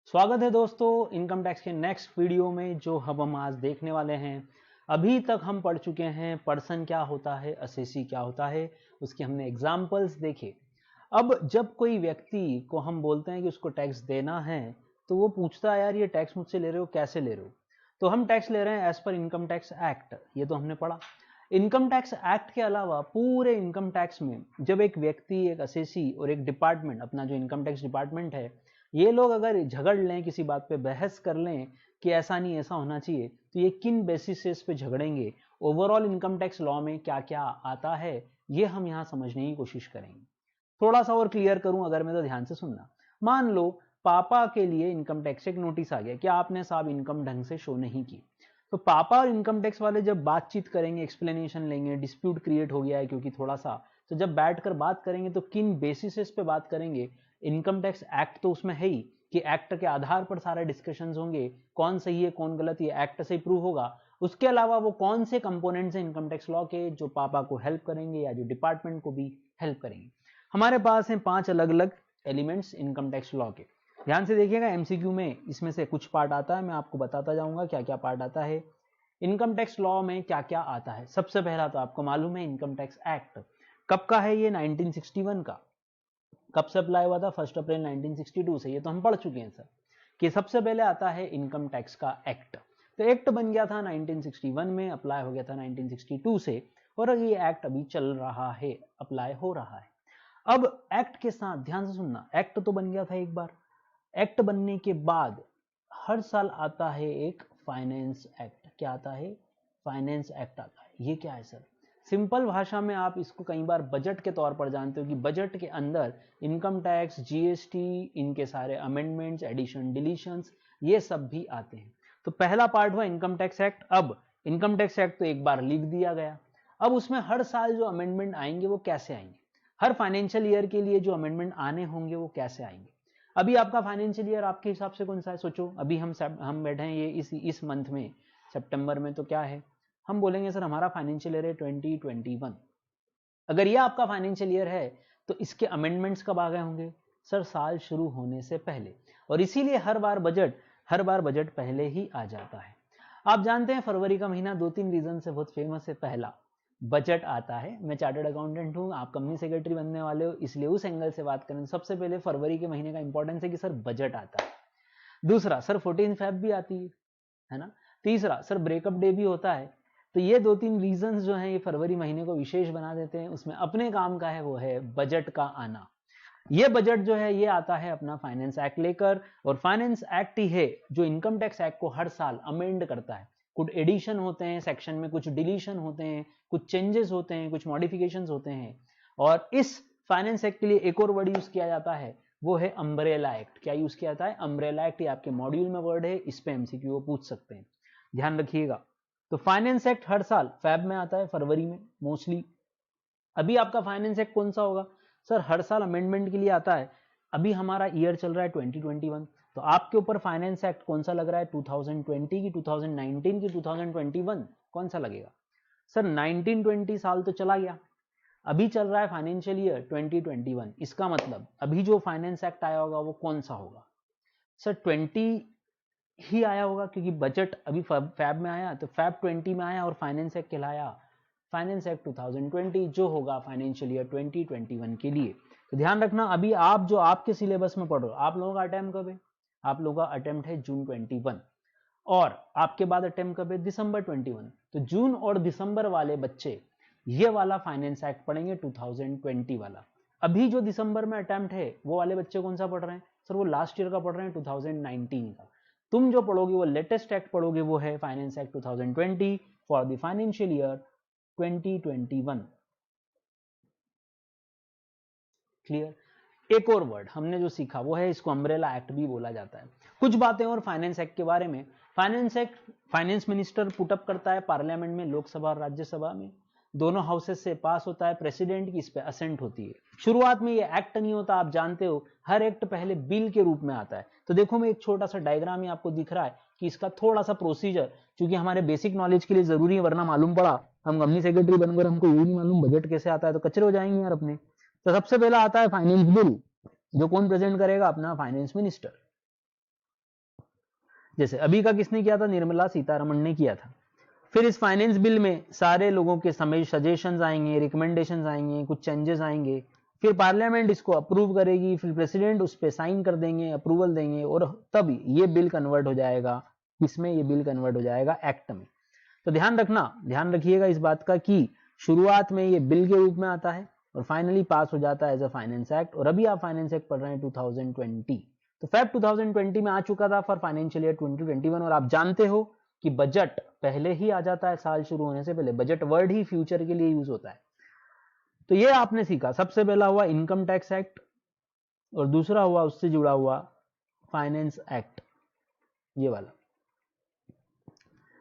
स्वागत है दोस्तों इनकम टैक्स के नेक्स्ट वीडियो में जो हम आज देखने वाले हैं। अभी तक हम पढ़ चुके हैं पर्सन क्या होता है, असेसी क्या होता है, उसके हमने एग्जाम्पल्स देखे। अब जब कोई व्यक्ति को हम बोलते हैं कि उसको टैक्स देना है तो वो पूछता है यार ये टैक्स मुझसे ले रहे हो, कैसे ले रहे हो। तो हम टैक्स ले रहे हैं as per income tax act, ये तो हमने पढ़ा। इनकम टैक्स एक्ट के अलावा पूरे इनकम टैक्स में जब एक व्यक्ति, एक असेसी और एक डिपार्टमेंट, अपना जो इनकम टैक्स डिपार्टमेंट है, ये लोग अगर झगड़ लें, किसी बात पे बहस कर लें कि ऐसा नहीं ऐसा होना चाहिए, तो ये किन बेसिस पे झगड़ेंगे, ओवरऑल इनकम टैक्स लॉ में क्या क्या आता है, ये हम यहाँ समझने की कोशिश करेंगे। थोड़ा सा और क्लियर करूं अगर मैं, तो ध्यान से सुनना। मान लो पापा के लिए इनकम टैक्स से एक नोटिस आ गया कि आपने साहब इनकम ढंग से शो नहीं की। तो पापा और इनकम टैक्स वाले जब बातचीत करेंगे, एक्सप्लेनेशन लेंगे, डिस्प्यूट क्रिएट हो गया है क्योंकि थोड़ा सा, तो जब बैठकर बात करेंगे तो किन बेसिस पे बात करेंगे। इनकम टैक्स एक्ट तो उसमें है ही कि एक्ट के आधार पर सारे डिस्कशंस होंगे, कौन सही है कौन गलत, ये एक्ट से प्रूव होगा। उसके अलावा वो कौन से कंपोनेंट्स हैं इनकम टैक्स लॉ के जो पापा को हेल्प करेंगे या जो डिपार्टमेंट को भी हेल्प करेंगे। हमारे पास हैं 5 अलग अलग एलिमेंट्स इनकम टैक्स लॉ के। ध्यान से देखिएगा, एमसीक्यू में इसमें से कुछ पार्ट आता है, मैं आपको बताता जाऊंगा क्या क्या पार्ट आता है। इनकम टैक्स लॉ में क्या क्या आता है। सबसे पहला तो आपको मालूम है इनकम टैक्स एक्ट कब का है, ये 1961 का। कब से अप्लाई हुआ था? 1 अप्रैल 1962 से। ये तो हम पढ़ चुके हैं सर कि सबसे पहले आता है इनकम टैक्स का एक्ट। तो एक्ट बन गया था 1961 में, अप्लाई हो गया था 1962 से, और ये एक्ट अभी चल रहा है, अप्लाई हो रहा है। अब एक्ट के साथ ध्यान से सुनना, एक्ट तो बन गया था एक बार, एक्ट बनने के बाद हर साल आता है एक फाइनेंस एक्ट। क्या आता है? फाइनेंस एक्ट आता है। ये क्या है सर? सिंपल भाषा में आप इसको कई बार बजट के तौर पर जानते हो कि बजट के अंदर इनकम टैक्स, जीएसटी, इनके सारे अमेंडमेंट्स, एडिशन, डिलीशंस, ये सब भी आते हैं। तो पहला पार्ट हुआ इनकम टैक्स एक्ट। अब इनकम टैक्स एक्ट तो एक बार लिख दिया गया, अब उसमें हर साल जो अमेंडमेंट आएंगे वो कैसे आएंगे, हर फाइनेंशियल ईयर के लिए जो अमेंडमेंट आने होंगे वो कैसे आएंगे। अभी आपका फाइनेंशियल ईयर आपके हिसाब से कौन सा है? सोचो, अभी हम बैठे हैं ये इस मंथ में, सितंबर में, तो क्या है? हम बोलेंगे सर हमारा फाइनेंशियल ईयर है 2021। अगर ये आपका फाइनेंशियल ईयर है तो इसके अमेंडमेंट्स कब आ गए होंगे? सर साल शुरू होने से पहले। और इसीलिए हर बार बजट पहले ही आ जाता है। आप जानते हैं फरवरी का महीना 2-3 रीजन से बहुत फेमस है। पहला, बजट आता है। मैं चार्टर्ड अकाउंटेंट हूं, आप कंपनी सेक्रेटरी बनने वाले हो, इसलिए उस एंगल से बात करें, सबसे पहले फरवरी के महीने का इंपॉर्टेंस है कि सर बजट आता है। दूसरा, सर 14 फेब भी आती है ना। तीसरा, सर ब्रेकअप डे भी होता है। तो ये 2-3 रीजंस जो हैं ये फरवरी महीने को विशेष बना देते हैं। उसमें अपने काम का है वो है बजट का आना। ये बजट जो है ये आता है अपना फाइनेंस एक्ट लेकर, और फाइनेंस एक्ट ही है जो इनकम टैक्स एक्ट को हर साल अमेंड करता है। कुछ एडिशन होते हैं सेक्शन में, कुछ डिलीशन होते हैं, कुछ चेंजेस होते हैं, कुछ मॉडिफिकेशंस होते हैं। और इस फाइनेंस एक्ट के लिए एक और वर्ड यूज किया जाता है, वो है अम्ब्रेला एक्ट। क्या यूज किया जाता है? Umbrella act. ये आपके मॉड्यूल में वर्ड है, इस पे एमसीक्यू पूछ सकते हैं, ध्यान रखिएगा। तो फाइनेंस एक्ट हर साल फैब में आता है, फरवरी में मोस्टली। अभी आपका फाइनेंस एक्ट कौन सा होगा? सर हर साल अमेंडमेंट के लिए आता है। अभी हमारा ईयर चल रहा है 2021, तो आपके ऊपर फाइनेंस एक्ट कौन सा लग रहा है? 2020 की, 2019 की, 2021, कौन सा लगेगा? सर 1920 साल तो चला गया, अभी चल रहा है फाइनेंशियल ईयर 2021। इसका मतलब अभी जो फाइनेंस एक्ट आया होगा वो कौन सा होगा? सर 20 ही आया होगा, क्योंकि बजट अभी फैब में आया, तो फैब 20 में आया और फाइनेंस एक्ट कहलाया फाइनेंस एक्ट 2020, जो होगा फाइनेंशियल ईयर 2021 के लिए। तो ध्यान रखना, अभी आप जो आपके सिलेबस में पढ़ रहे हो, आप लोगों का अटेम्प्ट कब है? आप लोगों का अटेम्प्ट है जून 21, और आपके बाद अटेम्प्ट कब है? दिसंबर 21। तो जून और दिसंबर वाले बच्चे ये वाला फाइनेंस एक्ट पढ़ेंगे 2020 वाला। अभी जो दिसंबर में अटेम्प्ट है वो वाले बच्चे कौन सा पढ़ रहे हैं? सर वो लास्ट ईयर का पढ़ रहे हैं, 2019 का। तुम जो पढ़ोगे वो लेटेस्ट एक्ट पढ़ोगे, वो है finance act 2020 for the financial year 2021। Clear? एक और वर्ड हमने जो सीखा वो है, इसको अम्ब्रेला एक्ट भी बोला जाता है। कुछ बातें और फाइनेंस एक्ट के बारे में। Finance act finance minister put up करता है पार्लियामेंट में, लोकसभा और राज्यसभा में, दोनों हाउसेस से पास होता है, प्रेसिडेंट की इस पे असेंट होती है। शुरुआत में ये एक्ट नहीं होता, आप जानते हो, हर एक्ट पहले बिल के रूप में आता है। तो देखो मैं एक छोटा सा डायग्राम ही आपको दिख रहा है कि इसका थोड़ा सा प्रोसीजर, क्योंकि हमारे बेसिक नॉलेज के लिए जरूरी है, वरना मालूम पड़ा हम कंपनी सेक्रेटरी बनकर हमको ये नहीं मालूम बजट कैसे आता है तो कचरे हो जाएंगे यार अपने। तो सबसे पहला आता है फाइनेंस बिल, जो कौन प्रेजेंट करेगा? अपना फाइनेंस मिनिस्टर। जैसे अभी का किसने किया था, निर्मला सीतारमण ने किया था। फिर इस फाइनेंस बिल में सारे लोगों के सजेशंस आएंगे, रिकमेंडेशंस आएंगे, कुछ चेंजेस आएंगे, फिर पार्लियामेंट इसको अप्रूव करेगी, फिर प्रेसिडेंट उस पर साइन कर देंगे, अप्रूवल देंगे, और तब ये बिल कन्वर्ट हो जाएगा किसमें, ये बिल कन्वर्ट हो जाएगा एक्ट में। तो ध्यान रखिएगा इस बात का कि शुरुआत में ये बिल के रूप में आता है और फाइनली पास हो जाता है एज अ फाइनेंस एक्ट। और अभी आप फाइनेंस एक्ट पढ़ रहे हैं 2020, तो फेब 2020 में आ चुका था फॉर फाइनेंशियल ईयर 2021। और आप जानते हो कि बजट पहले ही आ जाता है, साल शुरू होने से पहले बजट वर्ड ही फ्यूचर के लिए यूज होता है। तो ये आपने सीखा, सबसे पहला हुआ इनकम टैक्स एक्ट और दूसरा हुआ उससे जुड़ा हुआ फाइनेंस एक्ट, ये वाला।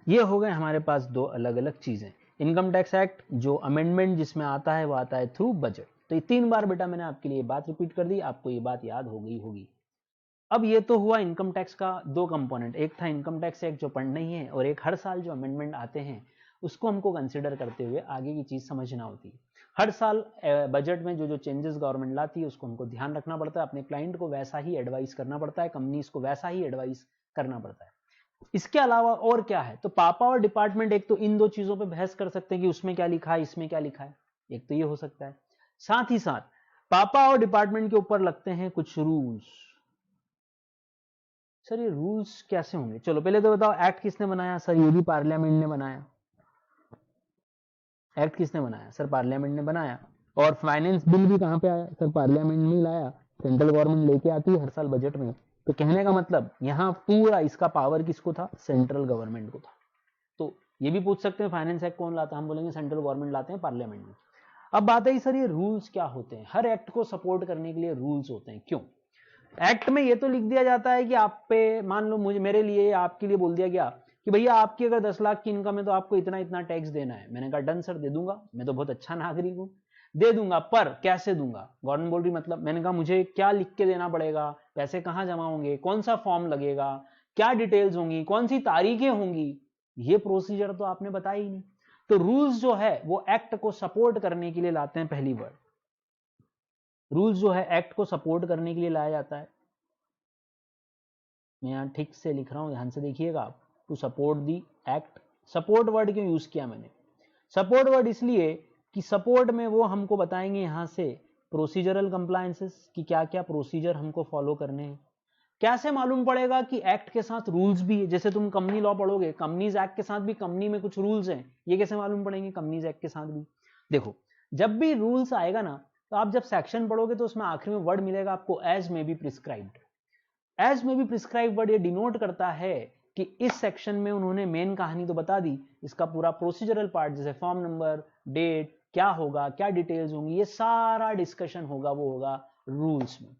ये हो गए हमारे पास दो अलग अलग चीजें। इनकम टैक्स एक्ट जो अमेंडमेंट जिसमें आता है वो आता है थ्रू बजट। तो ये 3 बार बेटा मैंने आपके लिए बात रिपीट कर दी, आपको ये बात याद हो गई होगी। अब ये तो हुआ इनकम टैक्स का 2 कंपोनेंट, एक था इनकम टैक्स एक्ट जो पढ़ना ही है, और एक हर साल जो अमेंडमेंट आते हैं उसको हमको कंसिडर करते हुए आगे की चीज समझना होती है। हर साल बजट में जो जो चेंजेस गवर्नमेंट लाती है उसको हमको ध्यान रखना पड़ता है, अपने क्लाइंट को वैसा ही एडवाइस करना पड़ता है, कंपनीज को वैसा ही एडवाइस करना पड़ता है। इसके अलावा और क्या है, तो पापा और डिपार्टमेंट एक तो इन 2 चीजों पे बहस कर सकते हैं कि उसमें क्या लिखा है, इसमें क्या लिखा है, एक तो ये हो सकता है। साथ ही साथ पापा और डिपार्टमेंट के ऊपर लगते हैं कुछ रूल्स। सर ये रूल्स कैसे होंगे, चलो पहले तो बताओ एक्ट किसने बनाया, सर ये भी पार्लियामेंट ने बनाया। एक्ट किसने बनाया, सर पार्लियामेंट ने बनाया। और फाइनेंस बिल भी कहां पे आया, सर पार्लियामेंट में लाया, सेंट्रल गवर्नमेंट लेके आती है हर साल बजट में। तो कहने का मतलब यहां पूरा इसका पावर किसको था, सेंट्रल गवर्नमेंट को था। तो ये भी पूछ सकते हैं फाइनेंस एक्ट कौन लाता है, हम बोलेंगे सेंट्रल गवर्नमेंट लाते हैं पार्लियामेंट में। अब बात है सर ये रूल्स क्या होते हैं, हर एक्ट को सपोर्ट करने के लिए रूल्स होते हैं, क्यों। एक्ट में ये तो लिख दिया जाता है कि आप पे, मान लो मुझे, मेरे लिए, आपके लिए बोल दिया गया कि भैया आपकी अगर 10 लाख की इनकम है तो आपको इतना इतना टैक्स देना है। मैंने कहा डन सर, दे दूंगा, मैं तो बहुत अच्छा नागरिक हूं, दे दूंगा, पर कैसे दूंगा। गवर्नमेंट बोल रही मतलब, मैंने कहा मुझे क्या लिख के देना पड़ेगा, पैसे कहां जमा होंगे, कौन सा फॉर्म लगेगा, क्या डिटेल्स होंगी, कौन सी तारीखें होंगी, ये प्रोसीजर तो आपने बताया ही नहीं। तो रूल्स जो है वो एक्ट को सपोर्ट करने के लिए लाते हैं। पहली वर्ड रूल्स जो है एक्ट को सपोर्ट करने के लिए लाया जाता है। मैं यहां ठीक से लिख रहा हूं, ध्यान से देखिएगा आप, to support the act. Support word क्यों यूज किया मैंने, सपोर्ट वर्ड इसलिए कि सपोर्ट में वो हमको बताएंगे यहां से प्रोसीजरल कंप्लायंसेस कि क्या क्या प्रोसीजर हमको फॉलो करने हैं। कैसे मालूम पड़ेगा कि एक्ट के साथ रूल्स भी है, जैसे तुम कंपनी लॉ पढ़ोगे, कंपनीज एक्ट के साथ भी कंपनी में कुछ रूल्स हैं, ये कैसे मालूम पड़ेंगे कंपनीज एक्ट के साथ भी। देखो जब भी रूल्स आएगा ना, तो आप जब सेक्शन पढ़ोगे तो उसमें आखिर में वर्ड मिलेगा आपको एज में बी प्रिस्क्राइब्ड। एज में बी प्रिस्क्राइब वर्ड ये डिनोट करता है कि इस सेक्शन में उन्होंने मेन कहानी तो बता दी, इसका पूरा प्रोसीजरल पार्ट जैसे फॉर्म नंबर, डेट, क्या होगा, क्या डिटेल्स होंगी, ये सारा डिस्कशन होगा, वो होगा रूल्स में।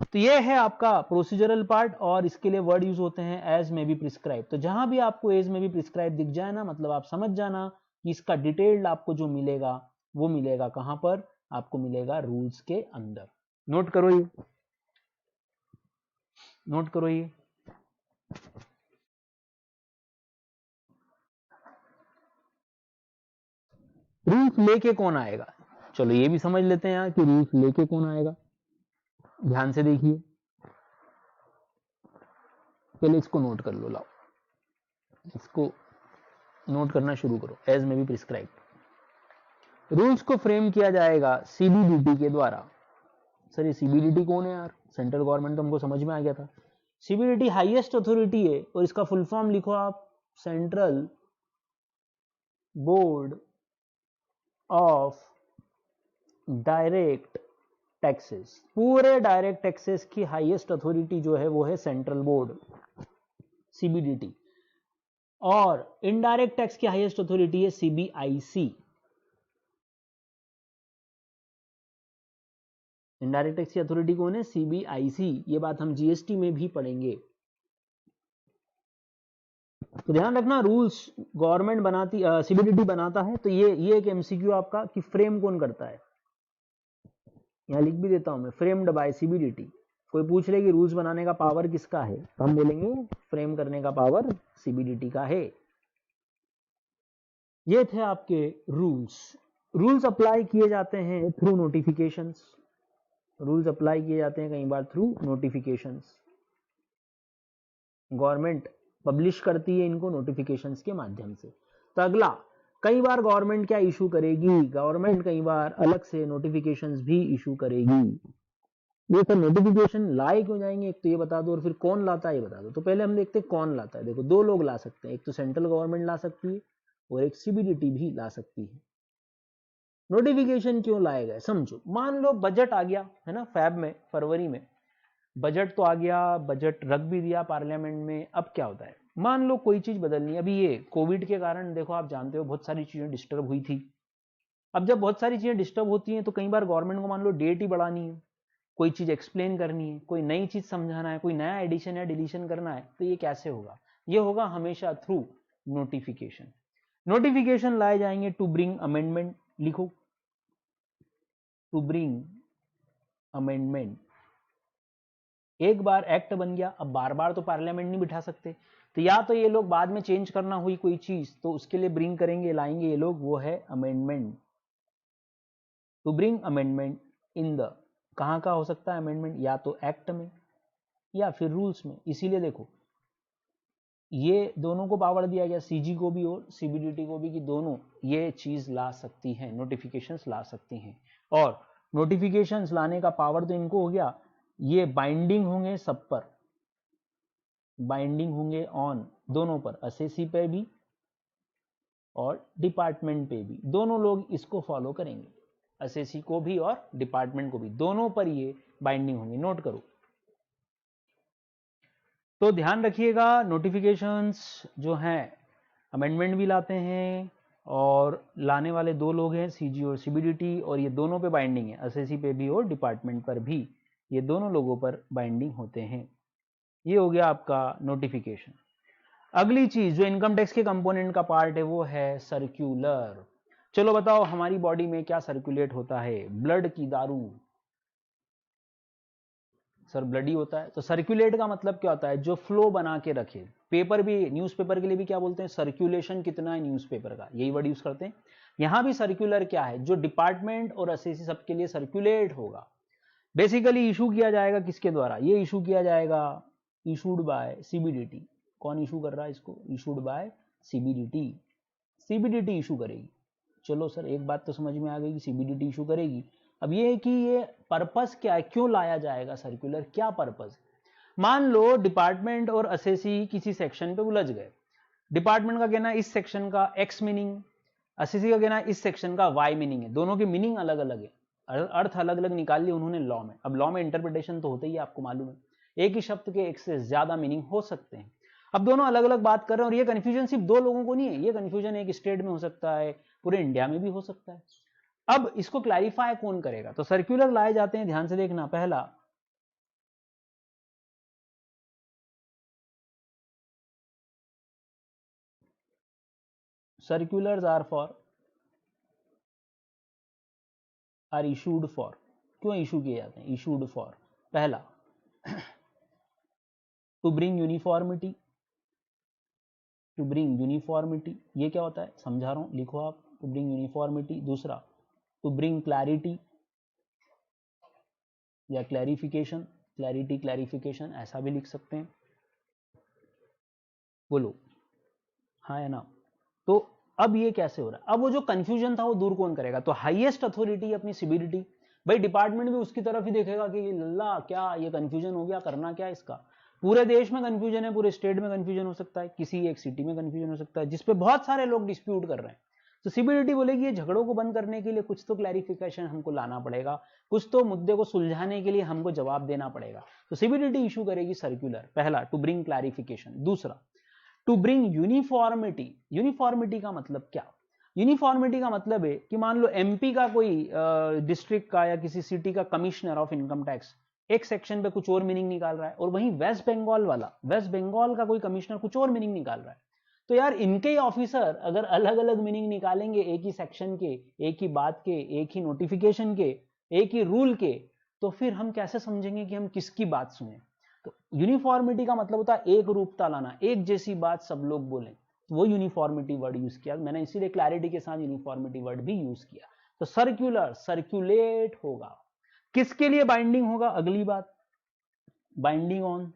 तो ये है आपका प्रोसीजरल पार्ट, और इसके लिए वर्ड यूज होते हैं एज में बी प्रिस्क्राइब। तो जहां भी आपको एज में बी प्रिस्क्राइब दिख जाए ना, मतलब आप समझ जाना कि इसका डिटेल्ड आपको जो मिलेगा वो मिलेगा कहां पर, आपको मिलेगा रूल्स के अंदर। नोट करो ये, नोट करो ये। रूल्स लेके कौन आएगा, चलो ये भी समझ लेते हैं यार कि रूल्स लेके कौन आएगा। ध्यान से देखिए, पहले इसको नोट कर लो, लाओ इसको नोट करना शुरू करो। एज में भी प्रिस्क्राइब रूल्स को फ्रेम किया जाएगा सीबीडीटी के द्वारा। सर ये सीबीडीटी कौन है यार, सेंट्रल गवर्नमेंट तो हमको समझ में आ गया था। सीबीडीटी हाईएस्ट अथॉरिटी है, और इसका फुल फॉर्म लिखो आप, central board of direct taxes. पूरे डायरेक्ट टैक्सेस की हाईएस्ट अथॉरिटी जो है वो है सेंट्रल बोर्ड, सीबीडीटी। और इनडायरेक्ट टैक्स की हाईएस्ट अथॉरिटी है सीबीआईसी। इनडायरेक्ट टैक्स की अथॉरिटी कौन है, सीबीआईसी। ये बात हम जीएसटी में भी पढ़ेंगे। तो ध्यान रखना, रूल्स गवर्नमेंट बनाती, सीबीडीटी बनाता है। तो ये एक एमसीक्यू आपका कि फ्रेम कौन करता है, यहां लिख भी देता हूं मैं, फ्रेम्ड बाय सीबीडीटी। कोई पूछ ले कि रूल्स बनाने का पावर किसका है, तो हम बोलेंगे फ्रेम करने का पावर सीबीडीटी का है। ये थे आपके रूल्स। रूल्स अप्लाई किए जाते हैं थ्रू नोटिफिकेशंस। रूल्स अप्लाई किए जाते हैं कई बार थ्रू नोटिफिकेशंस। गवर्नमेंट पब्लिश करती है इनको नोटिफिकेशंस के माध्यम से। तो अगला, कई बार गवर्नमेंट क्या इशू करेगी, गवर्नमेंट कई बार अलग से नोटिफिकेशंस भी इशू करेगी। ये तो नोटिफिकेशन लाए क्यों जाएंगे, एक तो ये बता दो, और फिर कौन लाता है ये बता दो। तो पहले हम देखते हैं कौन लाता है। देखो, दो लोग ला सकते हैं, एक तो सेंट्रल गवर्नमेंट ला सकती है और एक सीबीडीटी भी ला सकती है। नोटिफिकेशन क्यों लाए गए समझो। मान लो बजट आ गया है ना, फैब में, फरवरी में बजट तो आ गया, बजट रख भी दिया पार्लियामेंट में। अब क्या होता है, मान लो कोई चीज बदलनी है। अभी ये कोविड के कारण देखो, आप जानते हो बहुत सारी चीजें डिस्टर्ब हुई थी। अब जब बहुत सारी चीजें डिस्टर्ब होती हैं तो कई बार गवर्नमेंट को मान लो डेट ही बढ़ानी है, कोई चीज एक्सप्लेन करनी है, कोई नई चीज समझाना है, कोई नया एडिशन या डिलीशन करना है, तो ये कैसे होगा, ये होगा हमेशा थ्रू नोटिफिकेशन। नोटिफिकेशन लाए जाएंगे टू ब्रिंग अमेंडमेंट, लिखो टू ब्रिंग अमेंडमेंट। एक बार एक्ट बन गया, अब बार बार तो पार्लियामेंट नहीं बिठा सकते, तो या तो ये लोग बाद में चेंज करना हुई कोई चीज तो उसके लिए ब्रिंग करेंगे, लाएंगे ये लोग, वो है amendment. To bring amendment in the, कहां का हो सकता है अमेंडमेंट, या तो एक्ट में या फिर रूल्स में। इसीलिए देखो ये दोनों को पावर दिया गया, सीजी को भी और सीबीडीटी को भी, कि दोनों ये चीज ला सकती हैं, नोटिफिकेशंस ला सकती हैं। और नोटिफिकेशंस लाने का पावर तो इनको हो गया, ये बाइंडिंग होंगे सब पर, बाइंडिंग होंगे ऑन दोनों पर, एसएससी पे भी और डिपार्टमेंट पे भी, दोनों लोग इसको फॉलो करेंगे, एसएससी को भी और डिपार्टमेंट को भी, दोनों पर ये बाइंडिंग होंगी। नोट करो। तो ध्यान रखिएगा, नोटिफिकेशंस जो हैं अमेंडमेंट भी लाते हैं, और लाने वाले दो लोग हैं सीजी और सीबीडीटी, और ये दोनों पे बाइंडिंग है, एसएससी पे भी और डिपार्टमेंट पर भी, ये दोनों लोगों पर बाइंडिंग होते हैं। ये हो गया आपका नोटिफिकेशन। अगली चीज जो इनकम टैक्स के कंपोनेंट का पार्ट है वो है सर्क्यूलर। चलो बताओ हमारी बॉडी में क्या सर्कुलेट होता है, ब्लड की दारू, सर ब्लडी होता है। तो सर्कुलेट का मतलब क्या होता है, जो फ्लो बना के रखे। पेपर भी, न्यूज़पेपर के लिए भी क्या बोलते हैं, सर्कुलेशन कितना है न्यूज़पेपर का, यही वर्ड यूज करते हैं। यहां भी सर्कुलर क्या है, जो डिपार्टमेंट और एसएससी सबके लिए सर्कुलेट होगा। बेसिकली इशू किया जाएगा किसके द्वारा, ये इशू किया जाएगा इशूड बाय सीबीडीटी। कौन इशू कर रहा है इसको, issued by CBDT, CBDT issue करेगी। चलो सर एक बात तो समझ में आ गई कि सीबीडीटी इशू करेगी। अब ये है कि ये पर्पस क्या है, क्यों लाया जाएगा सर्कुलर, क्या पर्पस। मान लो डिपार्टमेंट और एसएससी किसी सेक्शन पे उलझ गए, डिपार्टमेंट का कहना है इस सेक्शन का एक्स मीनिंग, एसएससी का कहना है इस सेक्शन का वाई मीनिंग है, दोनों के मीनिंग अलग अलग है, अर्थ अलग अलग निकाल लिए उन्होंने लॉ में। अब लॉ में इंटरप्रिटेशन तो होता ही है, आपको मालूम है, एक ही शब्द के एक से ज्यादा मीनिंग हो सकते हैं। अब दोनों अलग अलग बात कर रहे हैं, और ये कंफ्यूजन सिर्फ दो लोगों को नहीं है, ये कंफ्यूजन एक स्टेट में हो सकता है, पूरे इंडिया में भी हो सकता है। अब इसको क्लैरिफाई कौन करेगा, तो सर्कुलर लाए जाते हैं, ध्यान से देखना। पहला, सर्कुलर्स आर इशूड फॉर, क्यों इशू किए जाते हैं, इशूड फॉर, पहला to bring uniformity, to bring uniformity, ये क्या होता है समझा रहा हूं, लिखो आप, टू ब्रिंग यूनिफॉर्मिटी। दूसरा, टू ब्रिंग क्लैरिटी या क्लैरिफिकेशन, क्लैरिटी क्लैरिफिकेशन ऐसा भी लिख सकते हैं, बोलो हाँ है ना। तो अब ये कैसे हो रहा है, अब वो जो कंफ्यूजन था वो दूर कौन करेगा, तो हाईएस्ट अथॉरिटी अपनी सीबीडीटी। भाई डिपार्टमेंट भी उसकी तरफ ही देखेगा कि लल्ला क्या ये कंफ्यूजन हो गया, करना क्या इसका। पूरे देश में कंफ्यूजन है, पूरे स्टेट में कंफ्यूजन हो सकता है, किसी एक सिटी में कंफ्यूजन हो सकता है जिसपे बहुत सारे लोग डिस्प्यूट कर रहे हैं। तो सीबीडीटी बोलेगी ये झगड़ों को बंद करने के लिए कुछ तो क्लैरिफिकेशन हमको लाना पड़ेगा, कुछ तो मुद्दे को सुलझाने के लिए हमको जवाब देना पड़ेगा। तो सीबीडीटी इशू करेगी सर्कुलर, पहला टू ब्रिंग क्लैरिफिकेशन। दूसरा, टू ब्रिंग यूनिफॉर्मिटी। यूनिफॉर्मिटी का मतलब क्या, यूनिफॉर्मिटी का मतलब है कि मान लो एमपी का कोई डिस्ट्रिक्ट का या किसी सिटी का कमिश्नर ऑफ इनकम टैक्स एक सेक्शन पे कुछ और मीनिंग निकाल रहा है, और वहीं वेस्ट बंगाल वाला, वेस्ट बंगाल का कोई कमिश्नर कुछ और मीनिंग निकाल रहा है। तो यार इनके ऑफिसर अगर अलग अलग मीनिंग निकालेंगे एक ही सेक्शन के, एक ही बात के, एक ही नोटिफिकेशन के, एक ही रूल के, तो फिर हम कैसे समझेंगे कि हम किसकी बात सुने। तो यूनिफॉर्मिटी का मतलब होता है एक रूपता लाना, एक जैसी बात सब लोग बोलें, तो वो यूनिफॉर्मिटी वर्ड यूज किया मैंने, इसीलिए क्लैरिटी के साथ यूनिफॉर्मिटी वर्ड भी यूज किया। तो सर्कुलर सर्कुलेट होगा, किसके लिए बाइंडिंग होगा, अगली बात बाइंडिंग ऑन।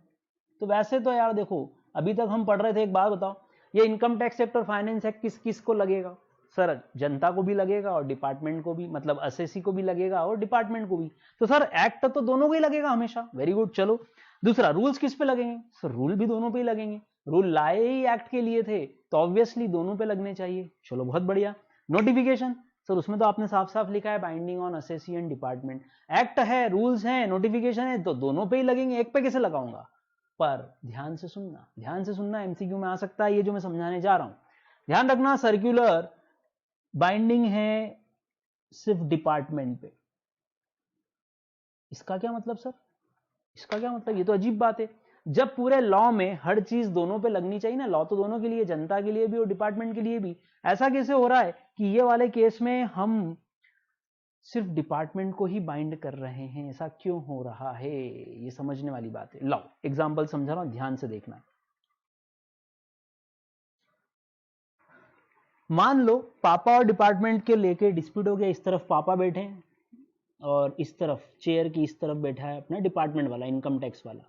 तो वैसे तो यार देखो अभी तक हम पढ़ रहे थे, एक बात बताओ, ये इनकम टैक्स एक्ट और फाइनेंस एक्ट किस किस को लगेगा? सर जनता को भी लगेगा और डिपार्टमेंट को भी, मतलब असेसी को भी लगेगा और डिपार्टमेंट को भी। तो सर एक्ट तो दोनों को ही लगेगा हमेशा, वेरी गुड। चलो दूसरा, रूल्स किस पे लगेंगे? सर रूल भी दोनों पे ही लगेंगे, रूल लाए ही एक्ट के लिए थे तो ऑब्वियसली दोनों पे लगने चाहिए। चलो बहुत बढ़िया। नोटिफिकेशन, सर उसमें तो आपने साफ साफ लिखा है binding on assessee and department. Act है, रूल्स हैं, नोटिफिकेशन है, तो दोनों पे ही लगेंगे, एक पे कैसे लगाऊंगा? पर ध्यान से सुनना, ध्यान से सुनना, एमसीक्यू में आ सकता है ये जो मैं समझाने जा रहा हूं। ध्यान रखना, सर्कुलर बाइंडिंग है सिर्फ डिपार्टमेंट पे। इसका क्या मतलब सर? इसका क्या मतलब? ये तो अजीब बात है। जब पूरे लॉ में हर चीज दोनों पे लगनी चाहिए ना, लॉ तो दोनों के लिए, जनता के लिए भी और डिपार्टमेंट के लिए भी। ऐसा कैसे हो रहा है कि ये वाले केस में हम सिर्फ डिपार्टमेंट को ही बाइंड कर रहे हैं? ऐसा क्यों हो रहा है? ये समझने वाली बात है। लाओ एग्जांपल समझा रहा हूं, ध्यान से देखना। मान लो पापा और डिपार्टमेंट के लेके डिस्प्यूट हो गया। इस तरफ पापा बैठे हैं और इस तरफ चेयर की इस तरफ बैठा है अपना डिपार्टमेंट वाला, इनकम टैक्स वाला,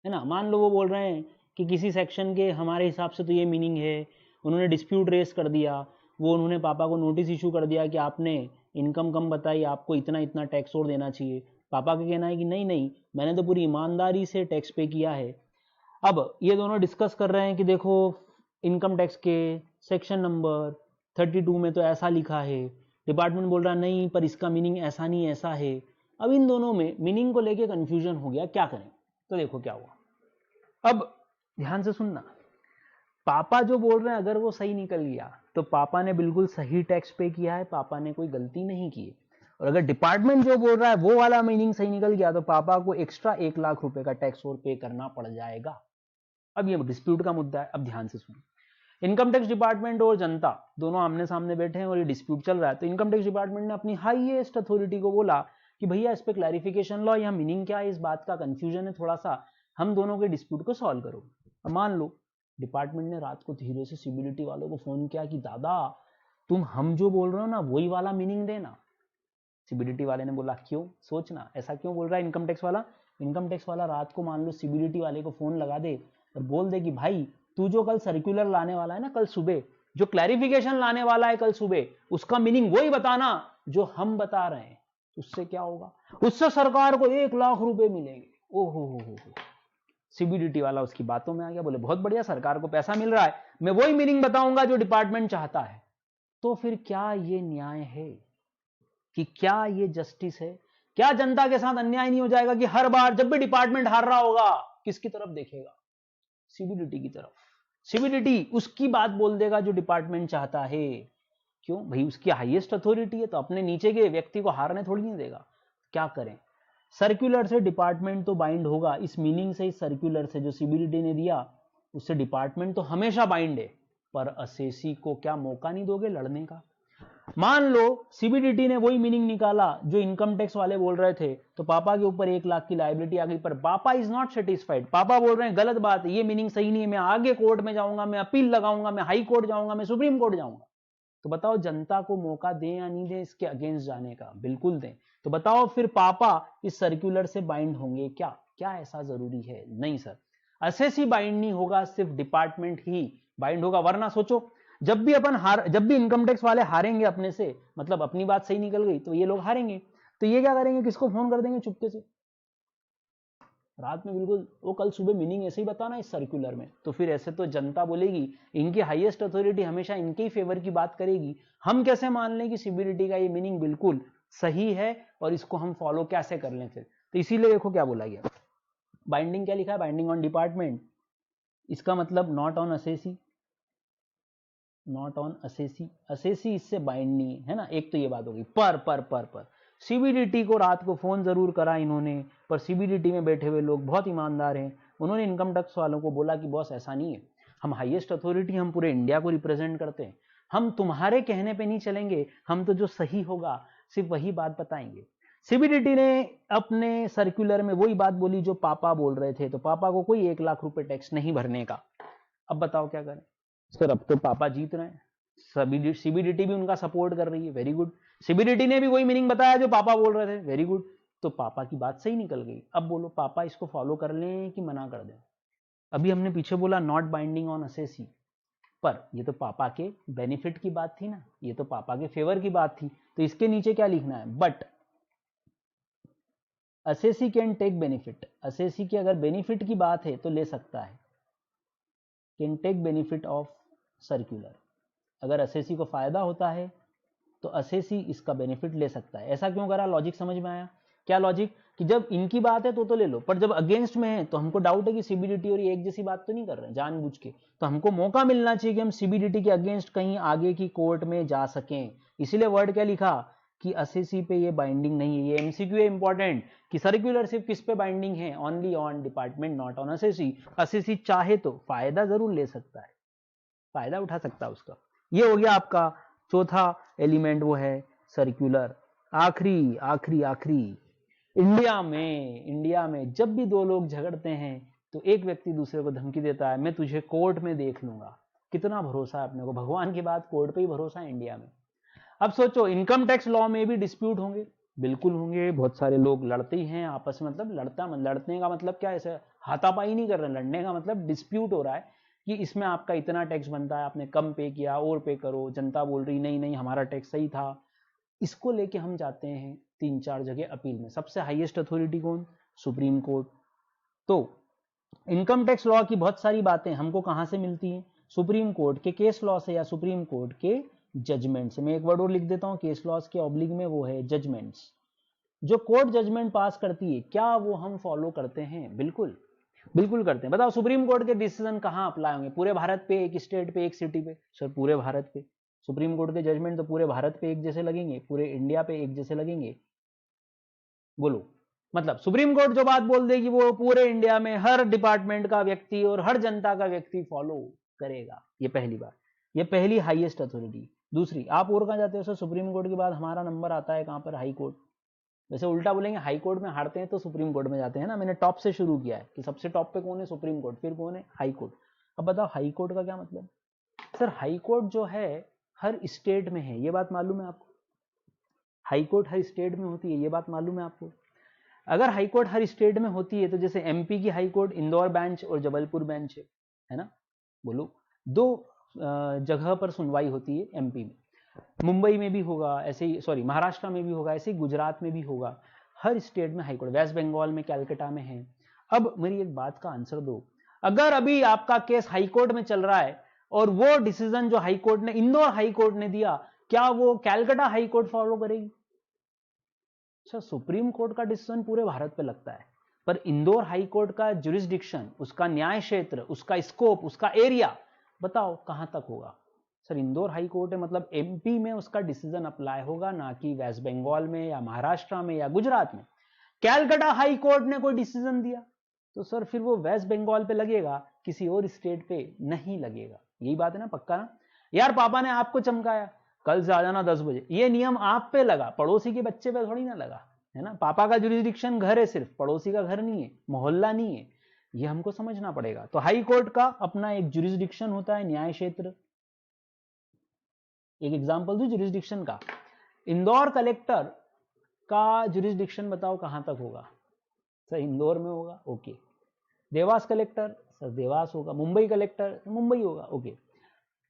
है ना। मान लो वो बोल रहे हैं कि किसी सेक्शन के हमारे हिसाब से तो ये मीनिंग है, उन्होंने डिस्प्यूट रेस कर दिया, वो उन्होंने पापा को नोटिस इशू कर दिया कि आपने इनकम कम बताई, आपको इतना इतना टैक्स और देना चाहिए। पापा का कहना है कि नहीं नहीं, मैंने तो पूरी ईमानदारी से टैक्स पे किया है। अब ये दोनों डिस्कस कर रहे हैं कि देखो इनकम टैक्स के सेक्शन नंबर 32 में तो ऐसा लिखा है, डिपार्टमेंट बोल रहा नहीं पर इसका मीनिंग ऐसा नहीं ऐसा है। अब इन दोनों में मीनिंग को लेके कंफ्यूजन हो गया, क्या करें? तो देखो क्या हुआ। अब ध्यान से सुनना, पापा जो बोल रहे हैं अगर वो सही निकल गया तो पापा ने बिल्कुल सही टैक्स पे किया है, पापा ने कोई गलती नहीं की। और अगर डिपार्टमेंट जो बोल रहा है वो वाला मीनिंग सही निकल गया तो पापा को एक्स्ट्रा 1 लाख रुपए का टैक्स और पे करना पड़ जाएगा। अब ये डिस्प्यूट का मुद्दा है। अब ध्यान से सुनो, इनकम टैक्स डिपार्टमेंट और जनता दोनों आमने सामने बैठे हैं और ये डिस्प्यूट चल रहा है। तो इनकम टैक्स डिपार्टमेंट ने अपनी हाईएस्ट अथॉरिटी को बोला कि भैया इस पे क्लैरिफिकेशन लो, यहाँ मीनिंग क्या है, इस बात का कंफ्यूजन है थोड़ा सा, हम दोनों के डिस्प्यूट को सॉल्व करो। अब मान लो डिपार्टमेंट ने रात को धीरे से सीबीडीटी वालों को फोन किया कि दादा तुम हम जो बोल रहे हो ना वही वाला मीनिंग देना। सीबीडीटी वाले ने बोला क्यों? सोचना ऐसा क्यों बोल रहा है इनकम टैक्स वाला। इनकम टैक्स वाला रात को मान लो सीबीडीटी वाले को फोन लगा दे और बोल दे कि भाई तू जो कल सर्कुलर लाने वाला है ना, कल सुबह जो क्लैरिफिकेशन लाने वाला है कल सुबह, उसका मीनिंग वही बताना जो हम बता रहे हैं। उससे क्या होगा? उससे सरकार को 1 लाख रुपए मिलेंगे। ओहो हो, सीबीडीटी वाला उसकी बातों में आ गया, बोले बहुत बढ़िया, सरकार को पैसा मिल रहा है, मैं वही मीनिंग बताऊंगा जो डिपार्टमेंट चाहता है। तो फिर क्या ये न्याय है? कि क्या ये जस्टिस है? क्या जनता के साथ अन्याय नहीं हो जाएगा कि हर बार जब भी डिपार्टमेंट हार रहा होगा किसकी तरफ देखेगा? सीबीडीटी की तरफ। सीबीडीटी उसकी बात बोल देगा जो डिपार्टमेंट चाहता है। क्यों भाई? उसकी हाईएस्ट अथॉरिटी है तो अपने नीचे के व्यक्ति को हारने थोड़ी नहीं देगा। क्या करें? सर्कुलर से डिपार्टमेंट तो बाइंड होगा, इस मीनिंग से, इस सर्कुलर से जो सीबीडीटी ने दिया उससे डिपार्टमेंट तो हमेशा बाइंड है। पर असेसी को क्या मौका नहीं दोगे लड़ने का? मान लो सीबीडीटी ने वही मीनिंग निकाला जो इनकम टैक्स वाले बोल रहे थे, तो पापा के ऊपर 1 लाख की लायबिलिटी आ गई। पर पापा इज नॉट सेटिस्फाइड, पापा बोल रहे हैं गलत बात है, ये मीनिंग सही नहीं है, मैं आगे कोर्ट में जाऊंगा, मैं अपील लगाऊंगा, मैं हाई कोर्ट जाऊंगा, मैं सुप्रीम कोर्ट जाऊंगा। तो बताओ जनता को मौका दें या नहीं दें इसके अगेंस्ट जाने का? बिल्कुल दें। तो बताओ फिर पापा इस सर्कुलर से बाइंड होंगे क्या? क्या ऐसा जरूरी है? नहीं सर, असेसी बाइंड नहीं होगा, सिर्फ डिपार्टमेंट ही बाइंड होगा। वरना सोचो जब भी इनकम टैक्स वाले हारेंगे अपने से, मतलब अपनी बात सही निकल गई तो ये लोग हारेंगे, तो ये क्या करेंगे? किसको फोन कर देंगे? चुपके से रात में, बिल्कुल वो कल सुबह मीनिंग ऐसे ही बताना इस सर्कुलर में। तो फिर ऐसे तो जनता बोलेगी, इनकी हाईएस्ट अथॉरिटी हमेशा इनके ही फेवर की बात करेगी। हम कैसे मान लें कि सीबीडीटी का ये मीनिंग बिल्कुल सही है और इसको हम फॉलो कैसे कर लें फिर? तो इसीलिए देखो क्या बोला गया, बाइंडिंग क्या लिखा है? बाइंडिंग ऑन डिपार्टमेंट, इसका मतलब not on assessee, not on assessee, assessee इससे बाइंड नहीं है ना। एक तो ये बात होगी। पर सीबीडीटी को रात को फोन जरूर करा इन्होंने, पर सीबीडीटी में बैठे हुए लोग बहुत ईमानदार हैं, उन्होंने इनकम टैक्स वालों को बोला कि बॉस ऐसा नहीं है, हम हाईएस्ट अथॉरिटी, हम पूरे इंडिया को रिप्रेजेंट करते हैं, हम तुम्हारे कहने पे नहीं चलेंगे, हम तो जो सही होगा सिर्फ वही बात बताएंगे। सीबीडीटी ने अपने सर्कुलर में वही बात बोली जो पापा बोल रहे थे, तो पापा को कोई 1 लाख रुपए टैक्स नहीं भरने का। अब बताओ क्या करें सर? अब तो पापा जीत रहे हैं, सीबीडीटी भी उनका सपोर्ट कर रही है, वेरी गुड। सीबीडीटी ने भी वही मीनिंग बताया जो पापा बोल रहे थे, वेरी गुड। तो पापा की बात सही निकल गई। अब बोलो पापा इसको फॉलो कर लें कि मना कर दें? अभी हमने पीछे बोला नॉट बाइंडिंग ऑन असेसी, पर ये तो पापा के बेनिफिट की बात थी ना, ये तो पापा के फेवर की बात थी, तो इसके नीचे क्या लिखना है, but assessee can take benefit, assessee की अगर बेनिफिट की बात है तो ले सकता है, can take benefit of circular, अगर असेसी को फायदा होता है तो असेसी इसका बेनिफिट ले सकता है। ऐसा क्यों करा, लॉजिक समझ में आया? क्या लॉजिक, कि जब इनकी बात है तो ले लो, पर जब अगेंस्ट में है तो हमको डाउट है कि सीबीडीटी और ये एक जैसी बात तो नहीं कर रहे हैं जानबूझ के, तो हमको मौका मिलना चाहिए कि हम सीबीडीटी के अगेंस्ट कहीं आगे की कोर्ट में जा सकें। इसीलिए वर्ड क्या लिखा कि असेसी पे ये बाइंडिंग नहीं है। ये एमसीक्यू है इंपॉर्टेंट, कि सर्कुलर सिर्फ किस पे बाइंडिंग है, only on department, not on assessee. Assessee चाहे तो फायदा जरूर ले सकता है, फायदा उठा सकता है उसका। ये हो गया आपका चौथा एलिमेंट, वो है सर्कुलर। आखिरी आखिरी आखिरी, इंडिया में जब भी दो लोग झगड़ते हैं तो एक व्यक्ति दूसरे को धमकी देता है, मैं तुझे कोर्ट में देख लूंगा। कितना भरोसा है अपने को, भगवान के बाद कोर्ट पे ही भरोसा है इंडिया में। अब सोचो इनकम टैक्स लॉ में भी डिस्प्यूट होंगे, बिल्कुल होंगे, बहुत सारे लोग लड़ते ही हैं आपस में, मतलब लड़ने का मतलब क्या, ऐसे हाथापाई नहीं कर रहे, लड़ने का मतलब डिस्प्यूट हो रहा है कि इसमें आपका इतना टैक्स बनता है, आपने कम पे किया, और पे करो, जनता बोल रही नहीं नहीं हमारा टैक्स सही था। इसको लेके हम जाते हैं 3-4 जगह अपील में। सबसे हाईएस्ट अथॉरिटी कौन, सुप्रीम कोर्ट। तो इनकम टैक्स लॉ की बहुत सारी बातें हमको कहां से मिलती हैं, सुप्रीम कोर्ट के केस लॉ से या सुप्रीम कोर्ट के जजमेंट से। मैं एक वर्ड और लिख देता हूं केस लॉस के ऑब्लिक में, वो है जजमेंट्स। जो कोर्ट जजमेंट पास करती है क्या वो हम फॉलो करते हैं? बिल्कुल बिल्कुल करते हैं। बताओ सुप्रीम कोर्ट के डिसीजन कहां अप्लाई होंगे, पूरे भारत पे, एक स्टेट पे, एक सिटी पे? सर पूरे भारत पे। सुप्रीम कोर्ट के जजमेंट तो पूरे भारत पे एक जैसे लगेंगे, पूरे इंडिया पे एक जैसे लगेंगे? बोलो, मतलब सुप्रीम कोर्ट जो बात बोल देगी वो पूरे इंडिया में हर डिपार्टमेंट का व्यक्ति और हर जनता का व्यक्ति फॉलो करेगा। ये पहली बात, ये पहली हाईएस्ट अथॉरिटी। दूसरी, आप और कहां जाते हो सर, सुप्रीम कोर्ट के बाद हमारा नंबर आता है कहां पर, हाई कोर्ट। वैसे उल्टा बोलेंगे, हाई कोर्ट में हारते हैं तो सुप्रीम कोर्ट में जाते हैं ना। मैंने टॉप से शुरू किया है कि सबसे टॉप पे कौन है, सुप्रीम कोर्ट, फिर कौन है, हाई कोर्ट। अब बताओ हाई कोर्ट का क्या मतलब? सर हाई कोर्ट जो है हर स्टेट में है, ये बात मालूम है आपको? हाई कोर्ट हर स्टेट में होती है, ये बात मालूम है आपको? अगर हाई कोर्ट हर स्टेट में होती है तो जैसे एमपी की हाई कोर्ट इंदौर बेंच और जबलपुर बेंच है ना, बोलो, दो जगह पर सुनवाई होती है एमपी में। मुंबई में भी होगा ऐसे ही, सॉरी महाराष्ट्र में भी होगा ऐसे ही, गुजरात में भी होगा, हर स्टेट में हाई कोर्ट, वेस्ट बंगाल में कैलकाटा में है। अब मेरी एक बात का आंसर दो, अगर अभी आपका केस हाई कोर्ट में चल रहा है और वो डिसीजन जो हाई कोर्ट ने, इंदौर हाई कोर्ट ने दिया, क्या वो कैलकाटा हाई कोर्ट फॉलो करेगी? अच्छा, सुप्रीम कोर्ट का डिसीजन पूरे भारत पे लगता है, पर इंदौर हाई कोर्ट का जुरिस्डिक्शन, उसका न्याय क्षेत्र, उसका स्कोप, उसका एरिया, बताओ कहां तक होगा? सर इंदौर हाई कोर्ट है मतलब एमपी में उसका डिसीजन अप्लाई होगा, ना कि वेस्ट बंगाल में या महाराष्ट्र में या गुजरात में। कैलकाटा हाई कोर्ट ने कोई डिसीजन दिया तो सर फिर वो वेस्ट बंगाल पे लगेगा, किसी और स्टेट पे नहीं लगेगा। यही बात है ना, पक्का ना? यार पापा ने आपको चमकाया, कल से आ जाना 10 बजे, ये नियम आप पे लगा, पड़ोसी के बच्चे पे थोड़ी ना लगा, है ना? पापा का जुरिस्डिक्शन घर है सिर्फ, पड़ोसी का घर नहीं है, मोहल्ला नहीं है, ये हमको समझना पड़ेगा। तो हाई कोर्ट का अपना एक जुरिस्डिक्शन होता है, न्याय क्षेत्र। एक एग्जांपल दूं जुरिस्डिक्शन का, इंदौर कलेक्टर का जुरिस्डिक्शन बताओ कहां तक होगा? सर इंदौर में होगा, okay. Dewas collector, sir Dewas होगा। मुंबई कलेक्टर, मुंबई होगा, ओके।